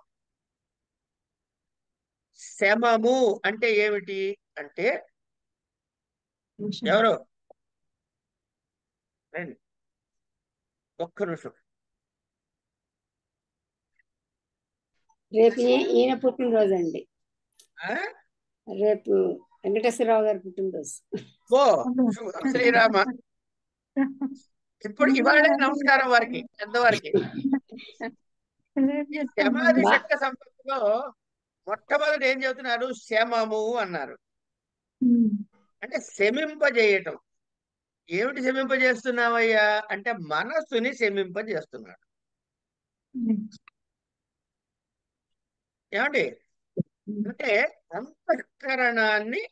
శమము అంటే ఏమిటి అంటే, ఎవరు రండి, ఒక్క నిమిషం. రేపు ఈయన పుట్టినరోజు అండి. ఆ? రేపు వెంకటేశ్వరరావు గారి పుట్టినరోజు. ఓ శ్రీరామ. ఇప్పుడు ఇవాళే నమస్కారం వారికి, పెద్దవారికి. ఈ శమాది బా షట్క సంపత్తిలో మొట్టమొదటి ఏం చెబుతున్నారు? శమము అన్నారు. అంటే శమింపజేయటం. ఏమిటి శమింపజేస్తున్నావయ్యా అంటే మనస్సుని శమింపజేస్తున్నాడు. ఏమండి అంటే అంతఃకరణాన్ని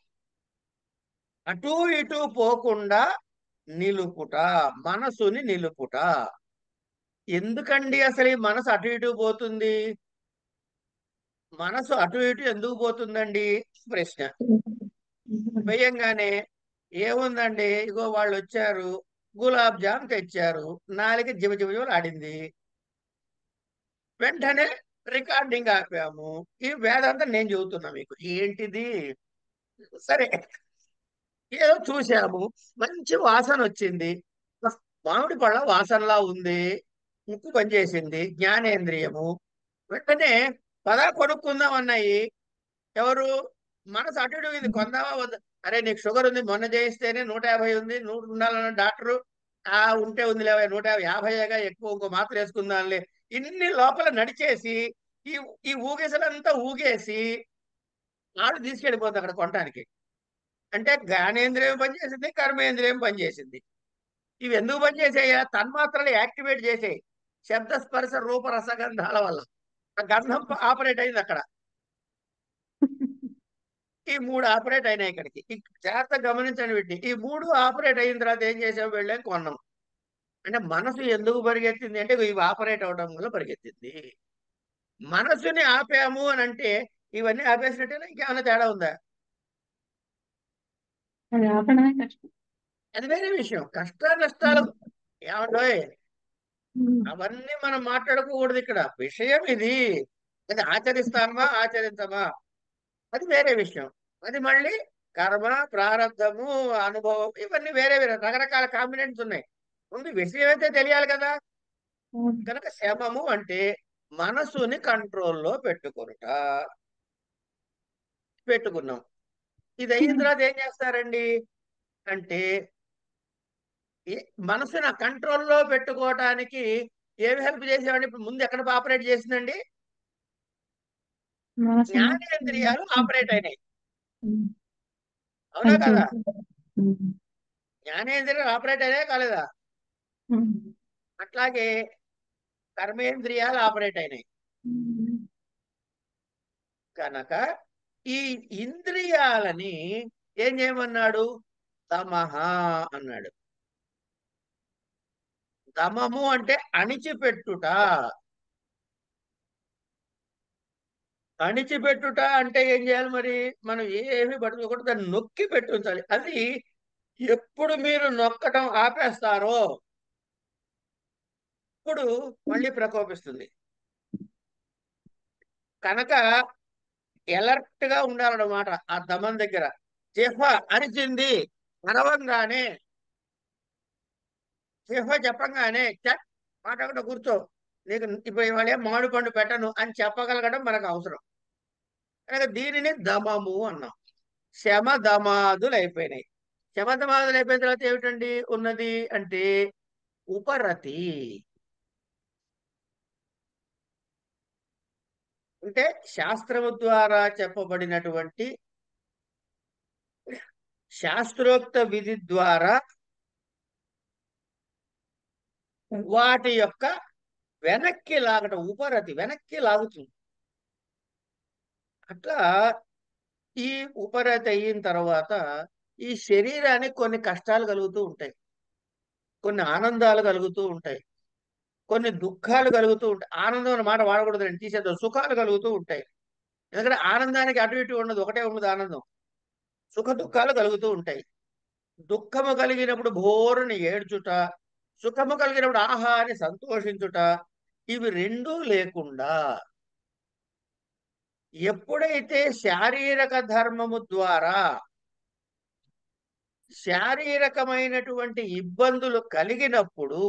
అటూ ఇటూ పోకుండా నిలుపుట, మనసుని నిలుపుట. ఎందుకండి అసలు ఈ మనసు అటు ఇటు పోతుంది? మనసు అటు ఇటు ఎందుకు పోతుందండి ప్రశ్న. వేయంగానే ఏముందండి, ఇగో వాళ్ళు వచ్చారు, గులాబ్ జామ్ తెచ్చారు, నాలుక జివజివలు ఆడింది, వెంటనే రికార్డింగ్ ఆపాము, ఈ వేదాంతం నేను చెబుతున్నా మీకు. ఏంటిది? సరే, ఏదో చూసాము, మంచి వాసన వచ్చింది, మామిడి పళ్ళ వాసనలా ఉంది, ముక్కు పనిచేసింది, జ్ఞానేంద్రియము. వెంటనే పదా కొనుక్కుందాం అన్నాయి. ఎవరు? మనసు అటు ఇటు ఇది కొందామా వద్దా? అరే నీకు షుగర్ ఉంది, మొన్న చేయిస్తేనే 150 ఉంది, 100 ఉండాలన్న డాక్టరు. ఉంటే ఉంది లేవా, 150గా, ఎక్కువ ఇంకో మాత్ర వేసుకుందాంలే. ఇన్ని లోపల నడిచేసి ఈ ఈ ఊగేసలంతా ఊగేసి ఆడు తీసుకెళ్ళిపోతుంది అక్కడ కొనడానికి. అంటే జ్ఞానేంద్రియం పనిచేసింది, కర్మేంద్రియం పనిచేసింది. ఇవి ఎందుకు పనిచేసాయా? తన్మాత్రలు యాక్టివేట్ చేసాయి శబ్ద స్పర్శ రూప రసగంధాల వల్ల. ఆ గంధం ఆపరేట్ అయింది అక్కడ. ఈ 3 ఆపరేట్ అయినాయి ఇక్కడికి. జాగ్రత్తగా గమనించండి వీటిని. ఈ 3 ఆపరేట్ అయిన తర్వాత ఏం చేసాం? వెళ్ళాం కొన్నాం. అంటే మనసు ఎందుకు పరిగెత్తింది అంటే ఇవి ఆపరేట్ అవడం వల్ల పరిగెత్తింది. మనసుని ఆపాము అని అంటే ఇవన్నీ ఆపేసినట్టేనా? ఇంకేమైనా తేడా ఉందా? అది ఆపడమే కష్టం. అది వేరే విషయం. కష్ట నష్టాలు ఏమండోయ్, అవన్నీ మనం మాట్లాడుకోకూడదు ఇక్కడ. విషయం ఇది. అది ఆచరిస్తామా ఆచరించమా అది వేరే విషయం. అది మళ్ళీ కర్మ, ప్రారంధము, అనుభవం, ఇవన్నీ వేరే వేరే రకరకాల కాంబినేషన్స్ ఉన్నాయి. ముందు విషయం అయితే తెలియాలి కదా. కనుక శమము అంటే మనసుని కంట్రోల్లో పెట్టుకున్నాం. ఇది అయిన తర్వాత ఏం చేస్తారండి అంటే మనసుని కంట్రోల్లో పెట్టుకోవటానికి ఏమి హెల్ప్ చేసేవాడిని? ఇప్పుడు ముందు ఎక్కడ ఆపరేట్ చేసిందండి? జ్ఞానేంద్రియాలు ఆపరేట్ అయినాయి. అవునా కదా? జ్ఞానేంద్రియాలు ఆపరేట్ అయినాయి కాలేదా? అట్లాగే కర్మేంద్రియాలు ఆపరేట్ అయినాయి. కనుక ఈ ఇంద్రియాలని ఏం చేయమన్నాడు? తమహ అన్నాడు. దమము అంటే అణిచిపెట్టుట. అణిచిపెట్టుట అంటే ఏం చేయాలి మరి? మనం ఏమి పట్టుకోకూడదు, దాన్ని నొక్కి పెట్టుంచాలి. అది ఎప్పుడు మీరు నొక్కటం ఆపేస్తారో అప్పుడు మళ్ళీ ప్రకోపిస్తుంది. కనుక ఎలర్ట్ గా ఉండాలన్నమాట. ఆ దమం దగ్గర జిహ్వ అరిచింది అరవంగానే, జిహ్వ చెప్పంగానే చట్ మాట్లాడకుండా కూర్చో, నీకు ఇప్పుడు ఇవాళ మామిడి పండు పెట్టను అని చెప్పగలగడం మనకు అవసరం. కనుక దీనిని దమము అన్నాం. శమ దమాదులు అయిపోయినాయి. శమ దమాదులు అయిపోయిన తర్వాత ఏమిటండి ఉన్నది అంటే ఉపరతి. అంటే శాస్త్రము ద్వారా చెప్పబడినటువంటి శాస్త్రోక్త విధి ద్వారా వాటి యొక్క వెనక్కి లాగటం, ఉపరతి వెనక్కి లాగుతుంది. అట్లా ఈ ఉపరతి అయిన తర్వాత ఈ శరీరానికి కొన్ని కష్టాలు కలుగుతూ ఉంటాయి, కొన్ని ఆనందాలు కలుగుతూ ఉంటాయి, కొన్ని దుఃఖాలు కలుగుతూ ఉంటాయి. ఆనందం అన్న మాట వాడకూడదండి, తీసేద్దాం. సుఖాలు కలుగుతూ ఉంటాయి. ఎందుకంటే ఆనందానికి అటు ఇటు ఉండదు, ఒకటే ఉండదు ఆనందం. సుఖ దుఃఖాలు కలుగుతూ ఉంటాయి. దుఃఖము కలిగినప్పుడు భోరుని ఏడ్చుట, సుఖము కలిగినప్పుడు ఆహా అని సంతోషించుట, ఇవి రెండూ లేకుండా ఎప్పుడైతే శారీరక ధర్మము ద్వారా శారీరకమైనటువంటి ఇబ్బందులు కలిగినప్పుడు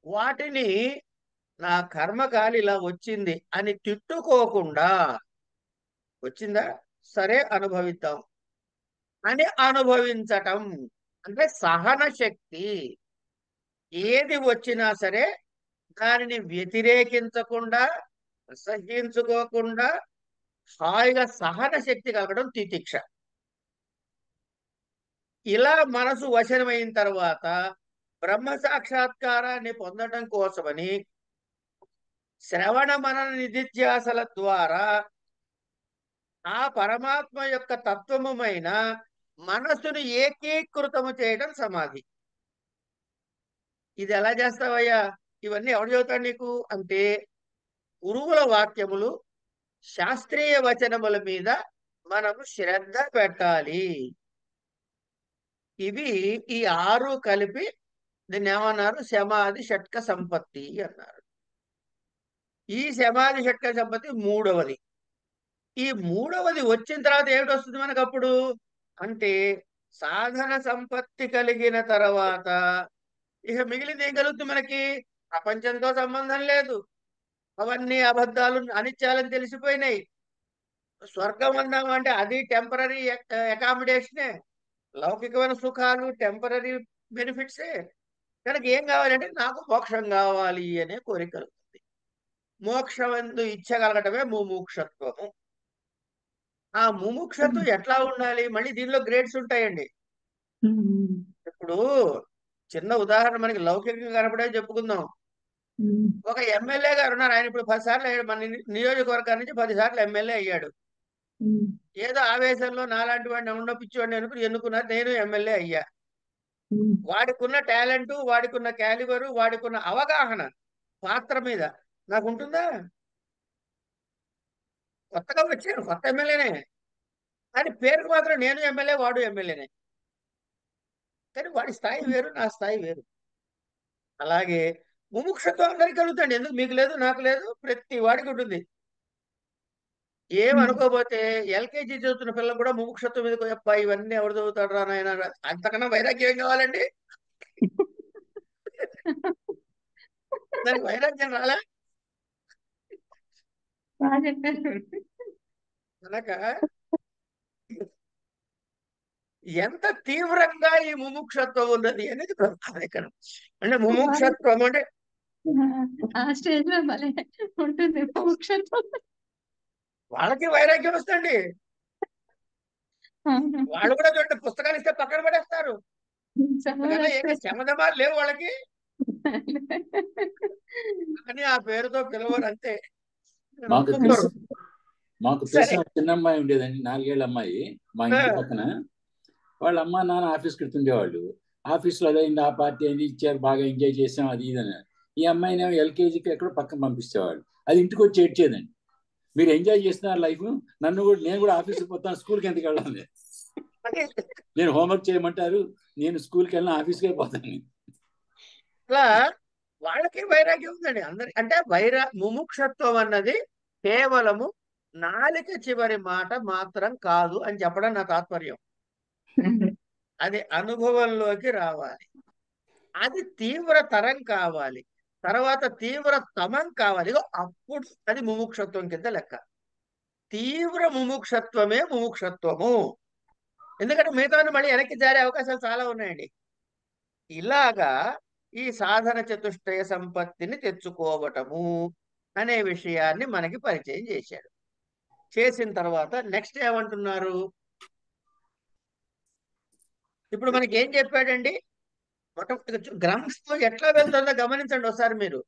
వాటిని నా కర్మకాలి ఇలా వచ్చింది అని తిట్టుకోకుండా, వచ్చిందా సరే అనుభవిద్దాం అని అనుభవించటం అంటే సహన శక్తి. ఏది వచ్చినా సరే దానిని వ్యతిరేకించకుండా, సహించుకోకుండా హాయిగా సహన శక్తి కలగడం తితిక్ష. ఇలా మనసు వశనమైన తర్వాత బ్రహ్మ సాక్షాత్కారాన్ని పొందడం కోసమని శ్రవణ మనన నిధిధ్యాసల ద్వారా ఆ పరమాత్మ యొక్క తత్వముమైన మనస్సును ఏకీకృతము చేయడం సమాధి. ఇది ఎలా చేస్తావయ్యా, ఇవన్నీ ఎవడు చెబుతాడు నీకు అంటే గురువుల వాక్యములు, శాస్త్రీయ వచనముల మీద మనము శ్రద్ధ పెట్టాలి. ఇవి ఈ 6 కలిపి దీన్ని ఏమన్నారు, సమాధి షట్క సంపత్తి అన్నారు. ఈ సమాధి షట్క సంపత్తి మూడవది. ఈ మూడవది వచ్చిన తర్వాత ఏమిటి వస్తుంది మనకు అప్పుడు అంటే సాధన సంపత్తి కలిగిన తర్వాత ఇక మిగిలింది ఏం కలుగుతుంది మనకి? ప్రపంచంతో సంబంధం లేదు, అవన్నీ అబద్ధాలు అనిత్యాలని తెలిసిపోయినాయి. స్వర్గం అన్నామంటే అది టెంపరీ అకామిడేషనే, లౌకికమైన సుఖాలు టెంపరీ బెనిఫిట్సే. కనుక ఏం కావాలంటే నాకు మోక్షం కావాలి అనే కోరిక కలుగుతుంది. మోక్షం ఎందు ఇచ్చగలగటమే ముముక్షత్వము. ఆ ముముక్షత్వం ఎట్లా ఉండాలి? మళ్ళీ దీనిలో గ్రేడ్స్ ఉంటాయండి. ఇప్పుడు చిన్న ఉదాహరణ మనకి లౌకికంగా కనపడే చెప్పుకుందాం. ఒక ఎమ్మెల్యే గారు ఉన్నారు, ఆయన ఇప్పుడు 10 సార్లు అయ్యాడు, మన నియోజకవర్గాల నుంచి 10 సార్లు ఎమ్మెల్యే అయ్యాడు. ఏదో ఆవేశంలో నాలాంటి వాడిని ఎవరినో పిచ్చివాడిని ఎన్నుకున్నారు, నేను ఎమ్మెల్యే అయ్యా. వాడికున్న టాలెంట్, వాడికున్న క్యాలిబరు, వాడికున్న అవగాహన పాత్ర మీద నాకు ఉంటుందా? కొత్తగా వచ్చాను, కొత్త ఎమ్మెల్యేనే, కానీ పేరుకు మాత్రం నేను ఎమ్మెల్యే, వాడు ఎమ్మెల్యేనే. కానీ వాడి స్థాయి వేరు, నా స్థాయి వేరు. అలాగే ముముక్షత్వం అందరికీ కలుగుతుంది. ఎందుకు మీకు లేదు, నాకు లేదు, ప్రతి వాడికి ఉంటుంది. ఏమనుకోపోతే ఎల్కేజీ చదువుతున్న పిల్లలు కూడా ముముక్షత్వం మీద అబ్బా ఇవన్నీ ఎవరు చదువుతాడు రా నాయన, అంతకన్నా వైరాగ్యం ఏం కావాలండి? దానికి వైరాగ్యం రాలే. కనుక ఎంత తీవ్రంగా ఈ ముముక్షత్వం ఉన్నది అనేది ప్రధాన ఇక్కడ. అంటే ముముక్షత్వం అంటే ఆ స్టేజ్ లో భలే ఉంటుంది మోక్షత్వం. వాళ్ళకి వైరాగ్యం వస్తుంది. వాళ్ళు కూడా చూడండి, పుస్తకాలు ఇస్తే పక్కన పడేస్తారు. అంతకన్నా ఏమి శమధమాలు లేవు వాళ్ళకి, కానీ ఆ పేరుతో పిలవరు అంతే. మాకు తెలిసిన చిన్న అమ్మాయి ఉండేదండి, 4 ఏళ్ల అమ్మాయి, మా ఇంటి పక్కన. వాళ్ళ అమ్మ నాన్న ఆఫీస్కి వెళ్తుండేవాళ్ళు. ఆఫీస్లో అదైంది, ఆ పార్టీ అయింది, ఇచ్చారు, బాగా ఎంజాయ్ చేసాం, అది ఇదని. ఈ అమ్మాయిని ఎల్కేజీకి ఎక్కడో పక్కన పంపిస్తేవాళ్ళు. అది ఇంటికి వచ్చి ఏడ్చేదండి, మీరు ఎంజాయ్ చేస్తున్నారు లైఫ్, నేను కూడా ఆఫీస్కి పోతాను, స్కూల్కి ఎందుకు వెళ్ళాలి, నేను హోంవర్క్ చేయమంటారు, నేను స్కూల్కి వెళ్ళిన ఆఫీస్కే పోతాను. ఇట్లా వాళ్ళకి వైరాగ్యం ఉందండి అందరి. అంటే ముముక్షత్వం అన్నది కేవలము నాలిక చివరి మాట మాత్రం కాదు అని చెప్పడం నా తాత్పర్యం. అది అనుభవంలోకి రావాలి, అది తీవ్రతరం కావాలి, తర్వాత తీవ్రతమం కావాలి. ఇగో అప్పుడు అది ముముక్షత్వం కింద లెక్క. తీవ్ర ముముక్షత్వమే ముముక్షత్వము. ఎందుకంటే మిగతా మళ్ళీ వెనక్కి జారే అవకాశాలు చాలా ఉన్నాయండి. ఇలాగా ఈ సాధన చతుష్టయ సంపత్తిని తెచ్చుకోవటము అనే విషయాన్ని మనకి పరిచయం చేశాడు. చేసిన తర్వాత నెక్స్ట్ ఏమంటున్నారు? ఇప్పుడు మనకి ఏం చెప్పాడండి? గ్రంథం ఎట్లా వెళ్తుందో గమనించండి ఒకసారి మీరు.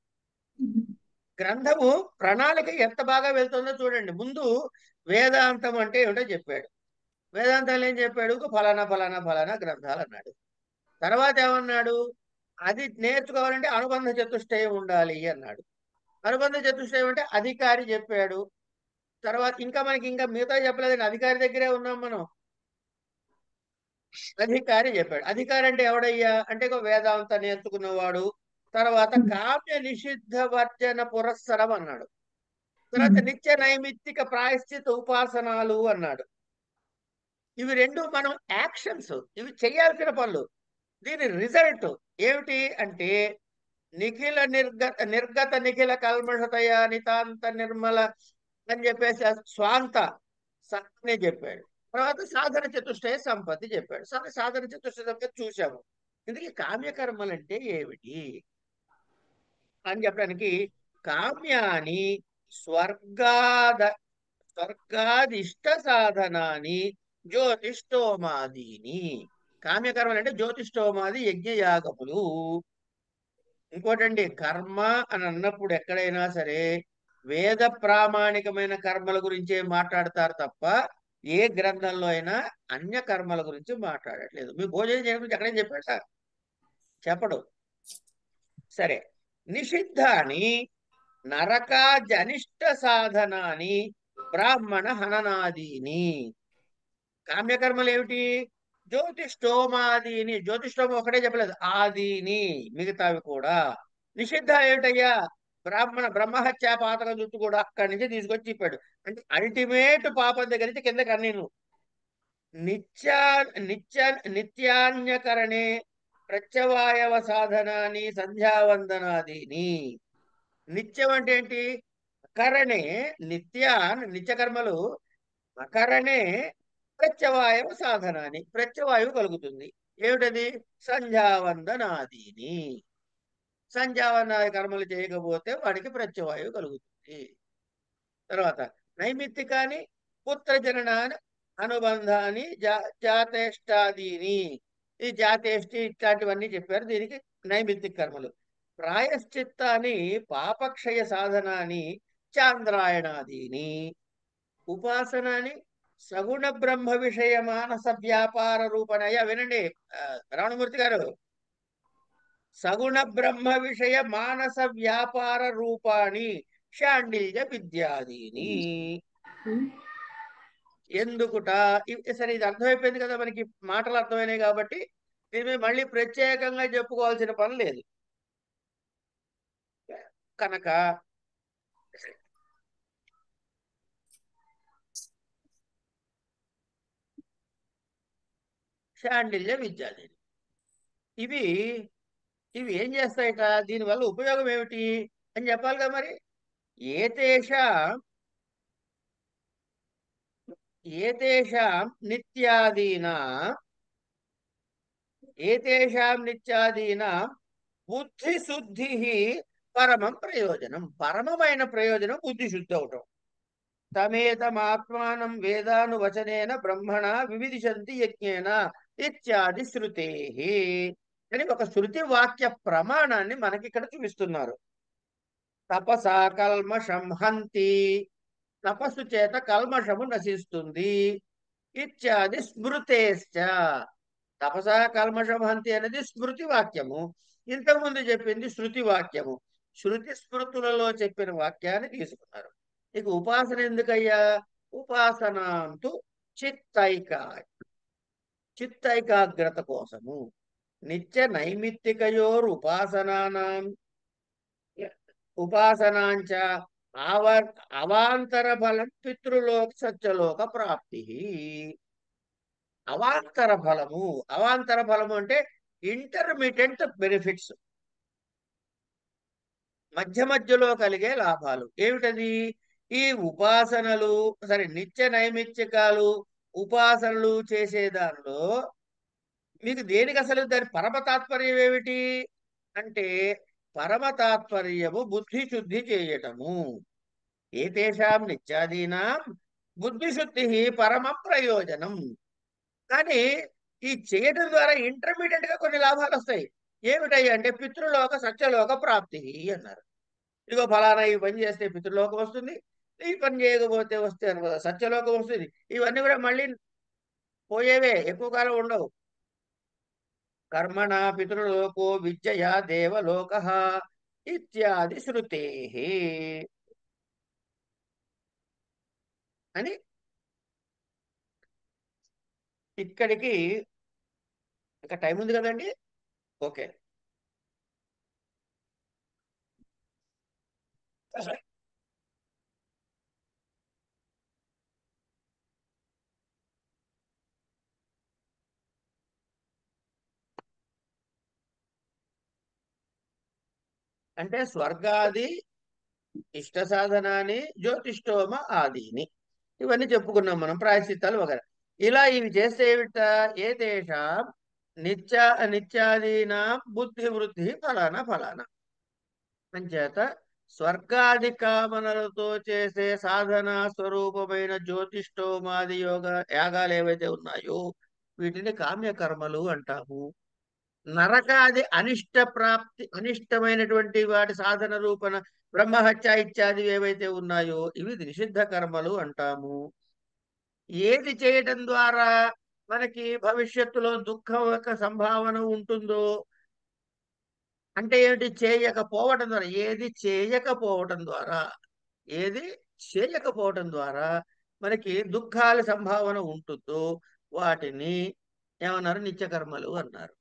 గ్రంథము ప్రణాళిక ఎంత బాగా వెళ్తుందో చూడండి. ముందు వేదాంతం అంటే ఏమిటో చెప్పాడు. వేదాంతాలు ఏం చెప్పాడు? ఫలానా ఫలానా ఫలానా గ్రంథాలు అన్నాడు. తర్వాత ఏమన్నాడు? అది నేర్చుకోవాలంటే అనుబంధ చతుష్టయం ఉండాలి అన్నాడు. అనుబంధ చతుష్టయం అంటే అధికారి చెప్పాడు. తర్వాత ఇంకా మనకి ఇంకా మిగతా చెప్పలేదండి. అధికారి దగ్గరే ఉన్నాం మనం. అధికారి చెప్పాడు. అధికారి అంటే ఎవడయ్యా అంటే వేదాంత నేర్చుకున్నవాడు. తర్వాత కామ్య నిషిద్ధ వర్జన పురస్సరం అన్నాడు. తర్వాత నిత్య నైమిత్తిక ప్రాయశ్చిత ఉపాసనాలు అన్నాడు. ఇవి రెండు మనం యాక్షన్స్, ఇవి చేయాల్సిన పనులు. దీని రిజల్ట్ ఏమిటి అంటే నిర్గత నిఖిల కల్మషతయ నితాంత నిర్మల అని చెప్పేసి స్వాంత అని చెప్పాడు. తర్వాత సాధన చతుష్టయ సంపత్తి చెప్పాడు. సాధన చతుష్టయ సంపత్తి చూసాము. ఇందుకే కామ్యకర్మలు అంటే ఏమిటి అని చెప్పడానికి, కామ్యాని స్వర్గాదిష్ట సాధనాని జ్యోతిష్టోమాదీని. కామ్యకర్మలు అంటే జ్యోతిష్టోమాది యజ్ఞయాగములు. ఇంకోటండి, కర్మ అని అన్నప్పుడు ఎక్కడైనా సరే వేద ప్రామాణికమైన కర్మల గురించే మాట్లాడతారు తప్ప ఏ గ్రంథంలో అయినా అన్య కర్మల గురించి మాట్లాడట్లేదు. మీ భోజనం చేయడం గురించి ఎక్కడైనా చెప్పాడా? చెప్పడు. సరే, నిషిద్ధాని నరకాజనిష్ట సాధనాని బ్రాహ్మణ హననాదీని. కామ్యకర్మలు ఏమిటి? జ్యోతిష్టోమాదీని. జ్యోతిష్టోమ ఒకటే చెప్పలేదు, ఆదీని మిగతావి కూడా. నిషిద్ధ ఏమిటయ్యా? బ్రహ్మహత్య పాతక చుట్టూ కూడా అక్కడి నుంచి తీసుకొచ్చి చెప్పాడు. అంటే అల్టిమేట్ పాపం దగ్గర నుంచి కిందకి అన్నీను. నిత్యాన్యకరణే ప్రత్యవాయవ సాధనాన్ని సంధ్యావందనాదీని. నిత్యం అంటే ఏంటి? అకరణే నిత్యకర్మలు అకరణే ప్రత్యవాయవ సాధనాన్ని, ప్రత్యవాయువు కలుగుతుంది. ఏమిటది? సంధ్యావందనాదీని. సంధ్యావందనాది కర్మలు చేయకపోతే వాడికి ప్రత్యవాయువు కలుగుతుంది. తర్వాత నైమిత్తికాని పుత్రజననాన్ని అనుబంధాన్ని జాతేష్టాదీని. ఈ జాతేష్టి ఇట్లాంటివన్నీ చెప్పారు. దీనికి నైమిత్తిక కర్మలు. ప్రాయశ్చిత్తాన్ని పాపక్షయ సాధనాన్ని చాంద్రాయణాదీని. ఉపాసనాన్ని సగుణ బ్రహ్మ విషయ మానస వ్యాపార రూపణయ. వినండి రమణమూర్తి గారు, సగుణ బ్రహ్మ విషయ మానస వ్యాపార రూపాణి శాండిల్య విద్యాదీని. ఎందుకుట? సరే, ఇది అర్థమైపోయింది కదా మనకి, మాటలు అర్థమైనాయి కాబట్టి దీని మీద మళ్ళీ ప్రత్యేకంగా చెప్పుకోవాల్సిన పని లేదు కనుక శాండిల్య విద్యాదీని ఇవి ఇవి ఏం చేస్తాయట? దీనివల్ల ఉపయోగం ఏమిటి అని చెప్పాలిగా మరి. ఏతేషాం నిత్యాదీనా బుద్ధి శుద్ధి పరమం ప్రయోజనం. పరమమైన ప్రయోజనం బుద్ధి శుద్ధి అవటం. తమేతమాత్మానం వేదానువచనేన బ్రహ్మణ వివిధిషంతి యజ్ఞేన ఇత్యాది శృతే అని ఒక శృతి వాక్య ప్రమాణాన్ని మనకి ఇక్కడ చూపిస్తున్నారు. తపసా కల్మషం హంతి. తపస్సు చేత కల్మషము నశిస్తుంది. ఇత్యాది స్మృతేశ్చ. తపసా కల్మషం హంతి అనేది స్మృతి వాక్యము. ఇంతకుముందు చెప్పింది శృతి వాక్యము. శృతి స్మృతులలో చెప్పిన వాక్యాన్ని తీసుకున్నారు. ఇక ఉపాసన ఎందుకయ్యా? ఉపాసనాంతు చిత్తైకాగ్రత కోసము. నిత్య నైమిత్తికయోర్ ఉపాసనానాం ఉపాసనాంచ అవాంతర ఫలం పితృలోక సత్యలోక ప్రాప్తి. అవాంతర ఫలము, అవాంతర ఫలము అంటే ఇంటర్మీడియట్ బెనిఫిట్స్, మధ్య మధ్యలో కలిగే లాభాలు. ఏమిటది? ఈ ఉపాసనలు, సరే నిత్య నైమిత్తికాలు ఉపాసనలు చేసే దానిలో మీకు దేనికి అసలు దాని పరమ తాత్పర్యం ఏమిటి అంటే, పరమ తాత్పర్యము బుద్ధి శుద్ధి చేయటము. ఏతేషాం నిత్యాదీనాం బుద్ధిశుద్ధి పరమ ప్రయోజనం. కానీ ఈ చేయడం ద్వారా ఇంటర్మీడియట్ గా కొన్ని లాభాలు వస్తాయి. ఏమిటాయి అంటే పితృలోక సత్యలోక ప్రాప్తి అన్నారు. ఇదిగో ఫలానా ఈ పని చేస్తే పితృలోకం వస్తుంది, ఈ పని చేయకపోతే వస్తే సత్యలోకం వస్తుంది. ఇవన్నీ కూడా మళ్ళీ పోయేవే, ఎక్కువ కాలం ఉండవు. కర్మణ పితృలోకో విద్యయా దేవలోక ఇత్యాది శృతే అని ఇక్కడికి ఇంకా టైం ఉంది కదండి. ఓకే, అంటే స్వర్గాది ఇష్ట సాధనాన్ని జ్యోతిష్టోమ ఆదిని ఇవన్నీ చెప్పుకున్నాం మనం, ప్రాయశ్చిత్తాలు వగర. ఇలా ఇవి చేస్తే ఏమిట? ఏ దేశం నిత్యాదీనా బుద్ధి వృద్ధి ఫలానా ఫలానా అంచేత స్వర్గాది కామనలతో చేసే సాధన స్వరూపమైన జ్యోతిష్టోమాది యాగాలు ఏవైతే ఉన్నాయో వీటిని కామ్యకర్మలు అంటాము. నరకాది అనిష్ట ప్రాప్తి, అనిష్టమైనటువంటి వాటి సాధన రూపణ బ్రహ్మహత్య ఇత్యాది ఏవైతే ఉన్నాయో ఇవి నిషిద్ధ కర్మలు అంటాము. ఏది చేయటం ద్వారా మనకి భవిష్యత్తులో దుఃఖం యొక్క సంభావన ఉంటుందో అంటే ఏమిటి? చేయకపోవటం ద్వారా. ఏది చేయకపోవటం ద్వారా, ఏది చేయకపోవటం ద్వారా మనకి దుఃఖాల సంభావన ఉంటుందో వాటిని ఏమన్నారు? నిత్యకర్మలు అన్నారు.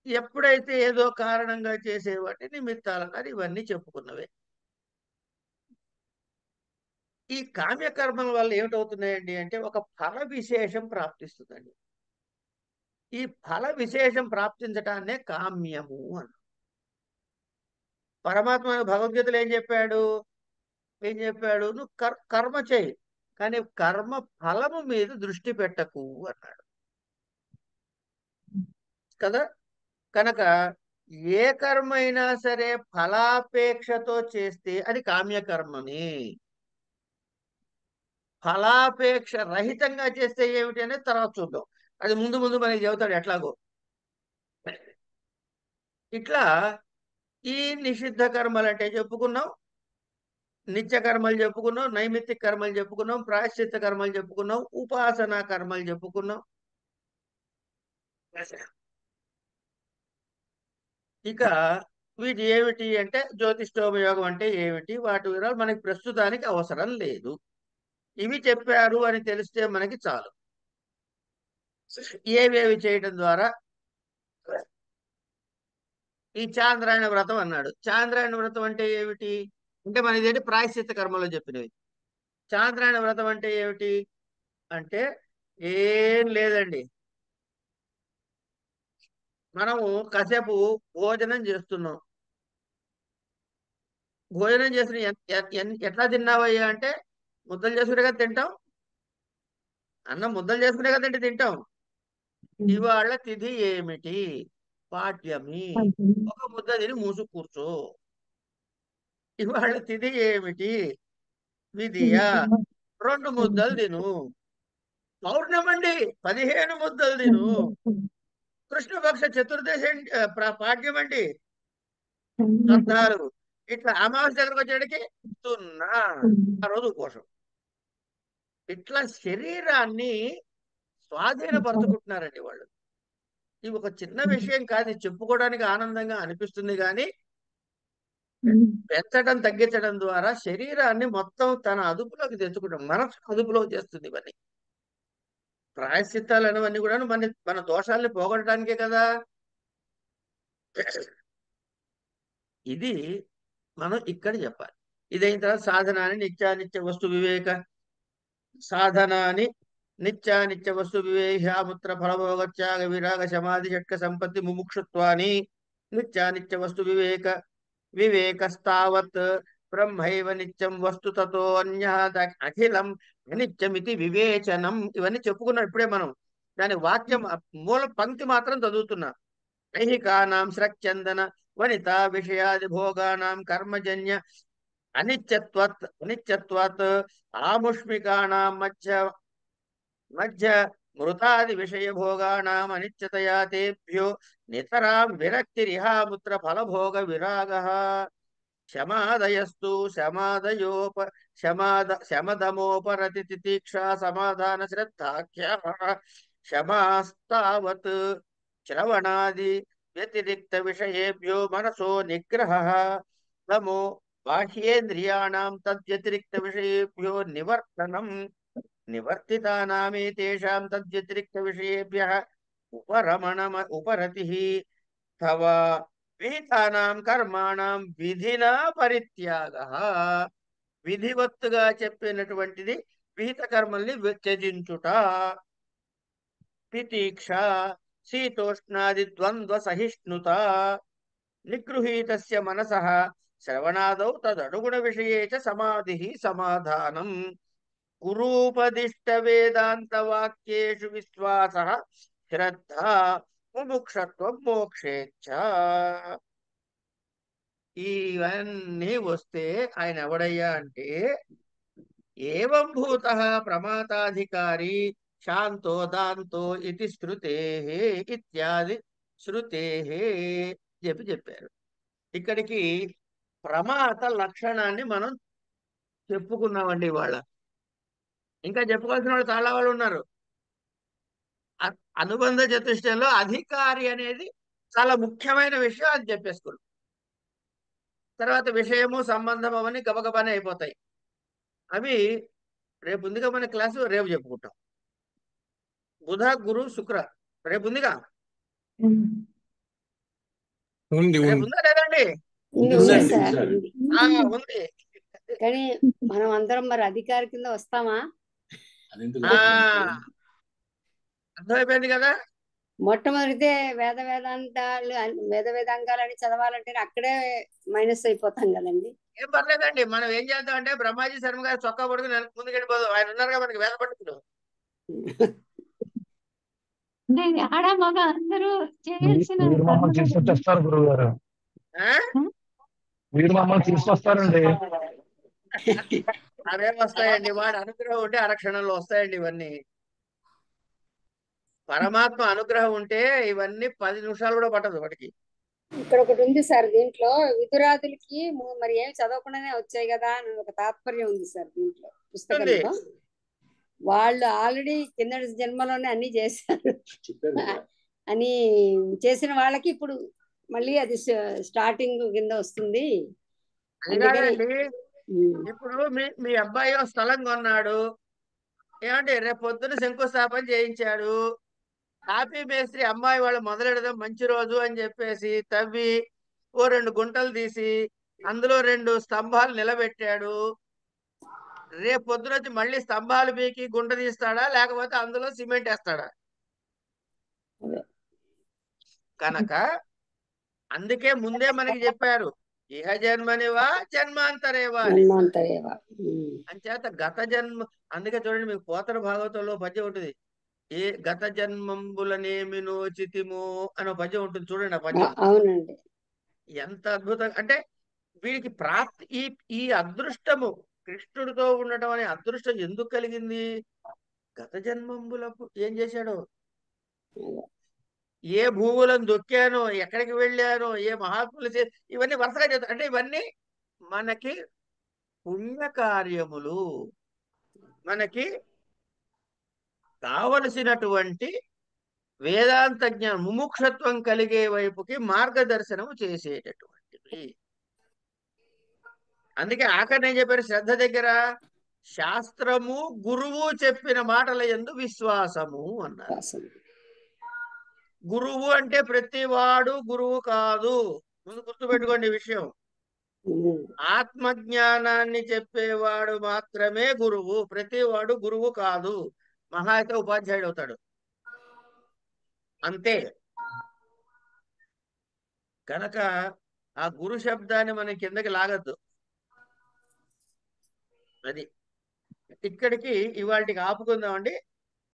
ఎప్పుడైతే ఏదో కారణంగా చేసేవాటి నిమిత్తాలన్నారు. ఇవన్నీ చెప్పుకున్నవే. ఈ కామ్యకర్మల వల్ల ఏమిటవుతున్నాయండి అంటే ఒక ఫల విశేషం ప్రాప్తిస్తుందండి. ఈ ఫల విశేషం ప్రాప్తించటాన్నే కామ్యము అని పరమాత్మ భగవద్గీతలో ఏం చెప్పాడు? నువ్వు కర్మ చేయి, కానీ కర్మ ఫలము మీద దృష్టి పెట్టకు అన్నాడు కదా. కనుక ఏ కర్మ అయినా సరే ఫలాపేక్షతో చేస్తే అది కామ్యకర్మని, ఫలాపేక్ష రహితంగా చేస్తే ఏమిటి అనేది తర్వాత చూద్దాం. అది ముందు ముందు మనకి చెబుతాడు ఎట్లాగో. ఇట్లా ఈ నిషిద్ధ కర్మలు అంటే చెప్పుకున్నాం, నిత్య కర్మలు చెప్పుకున్నాం, నైమిత్తిక కర్మలు చెప్పుకున్నాం, ప్రాయశ్చిత్త కర్మలు చెప్పుకున్నాం, ఉపాసనా కర్మలు చెప్పుకున్నాం. ఇక వీటి ఏమిటి అంటే జ్యోతిష్ఠోమ యోగం అంటే ఏమిటి, వాటి వివరాలు మనకి ప్రస్తుతానికి అవసరం లేదు. ఇవి చెప్పారు అని తెలిస్తే మనకి చాలు. ఏవేవి చేయడం ద్వారా ఈ చాంద్రాయణ వ్రతం అన్నాడు. చాంద్రాయణ వ్రతం అంటే ఏమిటి అంటే మన ఇదేంటి ప్రాయశ్చిత్త కర్మలో చెప్పినవి. చాంద్రాయణ వ్రతం అంటే ఏమిటి అంటే ఏం లేదండి, మనము కాసేపు భోజనం చేస్తున్నాం. భోజనం చేసిన ఎట్లా తిన్నావయ్యా అంటే ముద్దలు చేసుకునే కదా తింటాం. అన్నం ముద్దలు చేసుకునే కదండి తింటాం. ఇవాళ తిథి ఏమిటి? పాడ్యమి. ఒక ముద్ద తిని మూసు కూర్చో. ఇవాళ తిథి ఏమిటి? విధియ. 2 ముద్దలు తిను. పౌర్ణమండి 15 ముద్దలు తిను. కృష్ణపక్ష చతుర్దశి పాడ్యం అండి 14. ఇట్లా అమావాస్య దగ్గరకు వచ్చేటికి 0. ఆ రోజు కోసం ఇట్లా శరీరాన్ని స్వాధీనపరచుకుంటున్నారండి వాళ్ళు. ఇది ఒక చిన్న విషయం కాదు, చెప్పుకోవడానికి ఆనందంగా అనిపిస్తుంది కానీ పెంచడం తగ్గించడం ద్వారా శరీరాన్ని మొత్తం తన అదుపులోకి తెచ్చుకుంటాం, మనసు అదుపులో చేస్తుంది. ఇవన్నీ ప్రాయశ్చిత్తాలు అనేవన్నీ కూడా మన దోషాలని పోగొట్టడానికే కదా. ఇది మనం ఇక్కడ చెప్పాలి. ఇదైన తర్వాత సాధనాన్ని నిత్యానిత్య వస్తు వివేక సాధనాన్ని నిత్యానిత్య వస్తు వివేహాముత్ర ఫలభోగత్యాగ విరాగ సమాధి షట్క సంపత్తి ముముక్షుత్వాని నిత్యానిత్య వస్తు వివేకస్తావత్ బ్రహ్మైవ నిత్యం వస్తు తతో అఖిలం అనిత్యమితి వివేచనం. ఇవన్నీ చెప్పుకున్నాం ఇప్పుడే మనం. దాని వాక్యం మూల పంక్తి మాత్రం చదువుతున్నా. ఐహికానాం స్రక్చందన వనిత విషయాది భోగానాం కర్మజన్య అనిత్యత్వాత్ ఆముష్మికానాం మధ్య మృతాది విషయ భోగానాం అనిత్యతయా తేభ్యో నితరాం విరక్తిరిహాముత్ర ఫలభోగ విరాగః శమాదయస్తు శమదమోపరతి తితిక్షా సమాధాన శ్రద్ధాఖ్యాః శమాస్తావత్ శ్రవణాది వ్యతిరిక్త విషయేభ్యో మనసో నిగ్రహః తమో బాహ్యేంద్రియాణాం తద్వ్యతిరిక్త విషయేభ్యో నివర్తనం నివర్తితానామేతేషాం తద్వ్యతిరిక్త విషయేభ్యః ఉపరతిః తవ విహితానాం కర్మాణం విధినా పరిత్యాగః. విధివత్తుగా చెప్పినటువంటిది విహిత కర్మల్ని త్యజించుట. తితిక్ష శీతోష్ణాది ద్వంద్వ సహిష్ణుత నిగృహీతస్య మనసః శ్రవణాదౌ తదనుగుణ విషయే చ సమాధిః సమాధానం. గురూపదిష్ట వేదాంత వాక్యేషు విశ్వాసః శ్రద్ధా ముముక్షత్వం మోక్షేచ్ఛ. ఇవన్నీ వస్తే ఆయన ఎవడయ్యా అంటే ఏవం భూతః ప్రమాతాధికారి శాంతో దాంతో ఇది శృతేః ఇత్యాది శృతేః చెప్పారు. ఇక్కడికి ప్రమాత లక్షణాన్ని మనం చెప్పుకున్నామండి ఇవాళ. ఇంకా చెప్పుకోవాల్సిన వాళ్ళు చాలా వాళ్ళు ఉన్నారు. అనుబంధ చతుష్టయంలో అధికారి అనేది చాలా ముఖ్యమైన విషయం అని చెప్పేసుకున్నాం. తర్వాత విషయము సంబంధం అవన్నీ గబగబానే అయిపోతాయి. అవి రేపు ఉందిగా మన క్లాసు, రేపు చెప్పుకుంటాం. బుధ గురు శుక్ర రేపు ఉందిగా, రేపు ఉందా లేదండి? ఉంది సార్, ఉంది. కానీ మనం అందరం మరి అధికారి కింద వస్తామా? అర్థమైపోయింది కదా. మొట్టమొదటిదే వేద వేదాంగాలని చదవాలంటే అక్కడే మైనస్ అయిపోతాం కదండి. ఏం పర్లేదండి, మనం ఏం చేద్దాం అంటే బ్రహ్మాజీ శర్మ గారు చొక్కా పడుకుని ముందుకు వెళ్ళిపోదాం. ఆయన ఉన్నారుగా మనకి వేద పండితులు. ఆడ మగ అందరూ చేయాల్సిన మీరు మమ్మల్ని తీసుకొచ్చేస్తారు గురువు గారు, మీరు మమ్మల్ని తీసుకొస్తారండి. అవే వస్తాయండి, వాడి అనుగ్రహం ఉంటే అరక్షణంలో వస్తాయండి ఇవన్నీ. పరమాత్మ అనుగ్రహం ఉంటే ఇవన్నీ 10 నిమిషాలు కూడా పట్టదు వాటికి. ఇక్కడ ఒకటి ఉంది సార్, దీంట్లో విదురాదులకి మరి ఏమి చదవకుండానే వచ్చాయి కదా అని ఒక తాత్పర్యం ఉంది సార్ దీంట్లో పుస్తకంలో. వాళ్ళు ఆల్రెడీ కిందటి జన్మలోనే అన్ని చేశారు అని చేసిన వాళ్ళకి ఇప్పుడు మళ్ళీ అది స్టార్టింగ్ కింద వస్తుంది. ఇప్పుడు మీ అబ్బాయి స్థలం కొన్నాడు, ఏమంటే రేపు పొద్దున శంకుస్థాపన చేయించాడు. కాపీ మేస్త్రి అమ్మాయి వాళ్ళు మొదలెడదాం మంచి రోజు అని చెప్పేసి తవ్వి ఓ 2 గుంటలు తీసి అందులో 2 స్తంభాలు నిలబెట్టాడు. రేపు పొద్దున వచ్చి మళ్ళీ స్తంభాలు పీకి గుంట తీస్తాడా, లేకపోతే అందులో సిమెంట్ వేస్తాడా? కనుక అందుకే ముందే మనకి చెప్పారు, ఇహ జన్మనివా జన్మాంతరేవా అంచేత గత జన్మ. అందుకే చూడండి, మీకు పోతన భాగవతంలో పద్యం ఉంటుంది, ఏ గత జన్మంబులనేమి నోచితిమో అనే పద్యం ఉంటుంది చూడండి. ఆ పద్యం అవునండి ఎంత అద్భుతంగా అంటే వీడికి ప్రాప్తి ఈ అదృష్టము కృష్ణుడితో ఉండటం అనే అదృష్టం ఎందుకు కలిగింది? గత జన్మంబులకు ఏం చేశాడు, ఏ భూములను దొక్కానో, ఎక్కడికి వెళ్ళానో, ఏ మహాత్ములు ఇవన్నీ వరుసగా చేస్తారు. అంటే ఇవన్నీ మనకి పుణ్యకార్యములు, మనకి కావలసినటువంటి వేదాంత జ్ఞానం ముముక్షత్వం కలిగే వైపుకి మార్గదర్శనం చేసేటటువంటివి. అందుకే ఆఖరి నేను చెప్పారు శ్రద్ధ దగ్గర శాస్త్రము గురువు చెప్పిన మాటల యందు విశ్వాసము అన్నారు. గురువు అంటే ప్రతివాడు గురువు కాదు, ముందు గుర్తుపెట్టుకోండి ఈ విషయం. ఆత్మజ్ఞానాన్ని చెప్పేవాడు మాత్రమే గురువు, ప్రతివాడు గురువు కాదు. మహా అయితే ఉపాధ్యాయుడు అవుతాడు అంతే. కనుక ఆ గురు శబ్దాన్ని మనం కిందకి లాగద్దు. అది ఇక్కడికి ఇవాళకి ఆపుకుందామండి.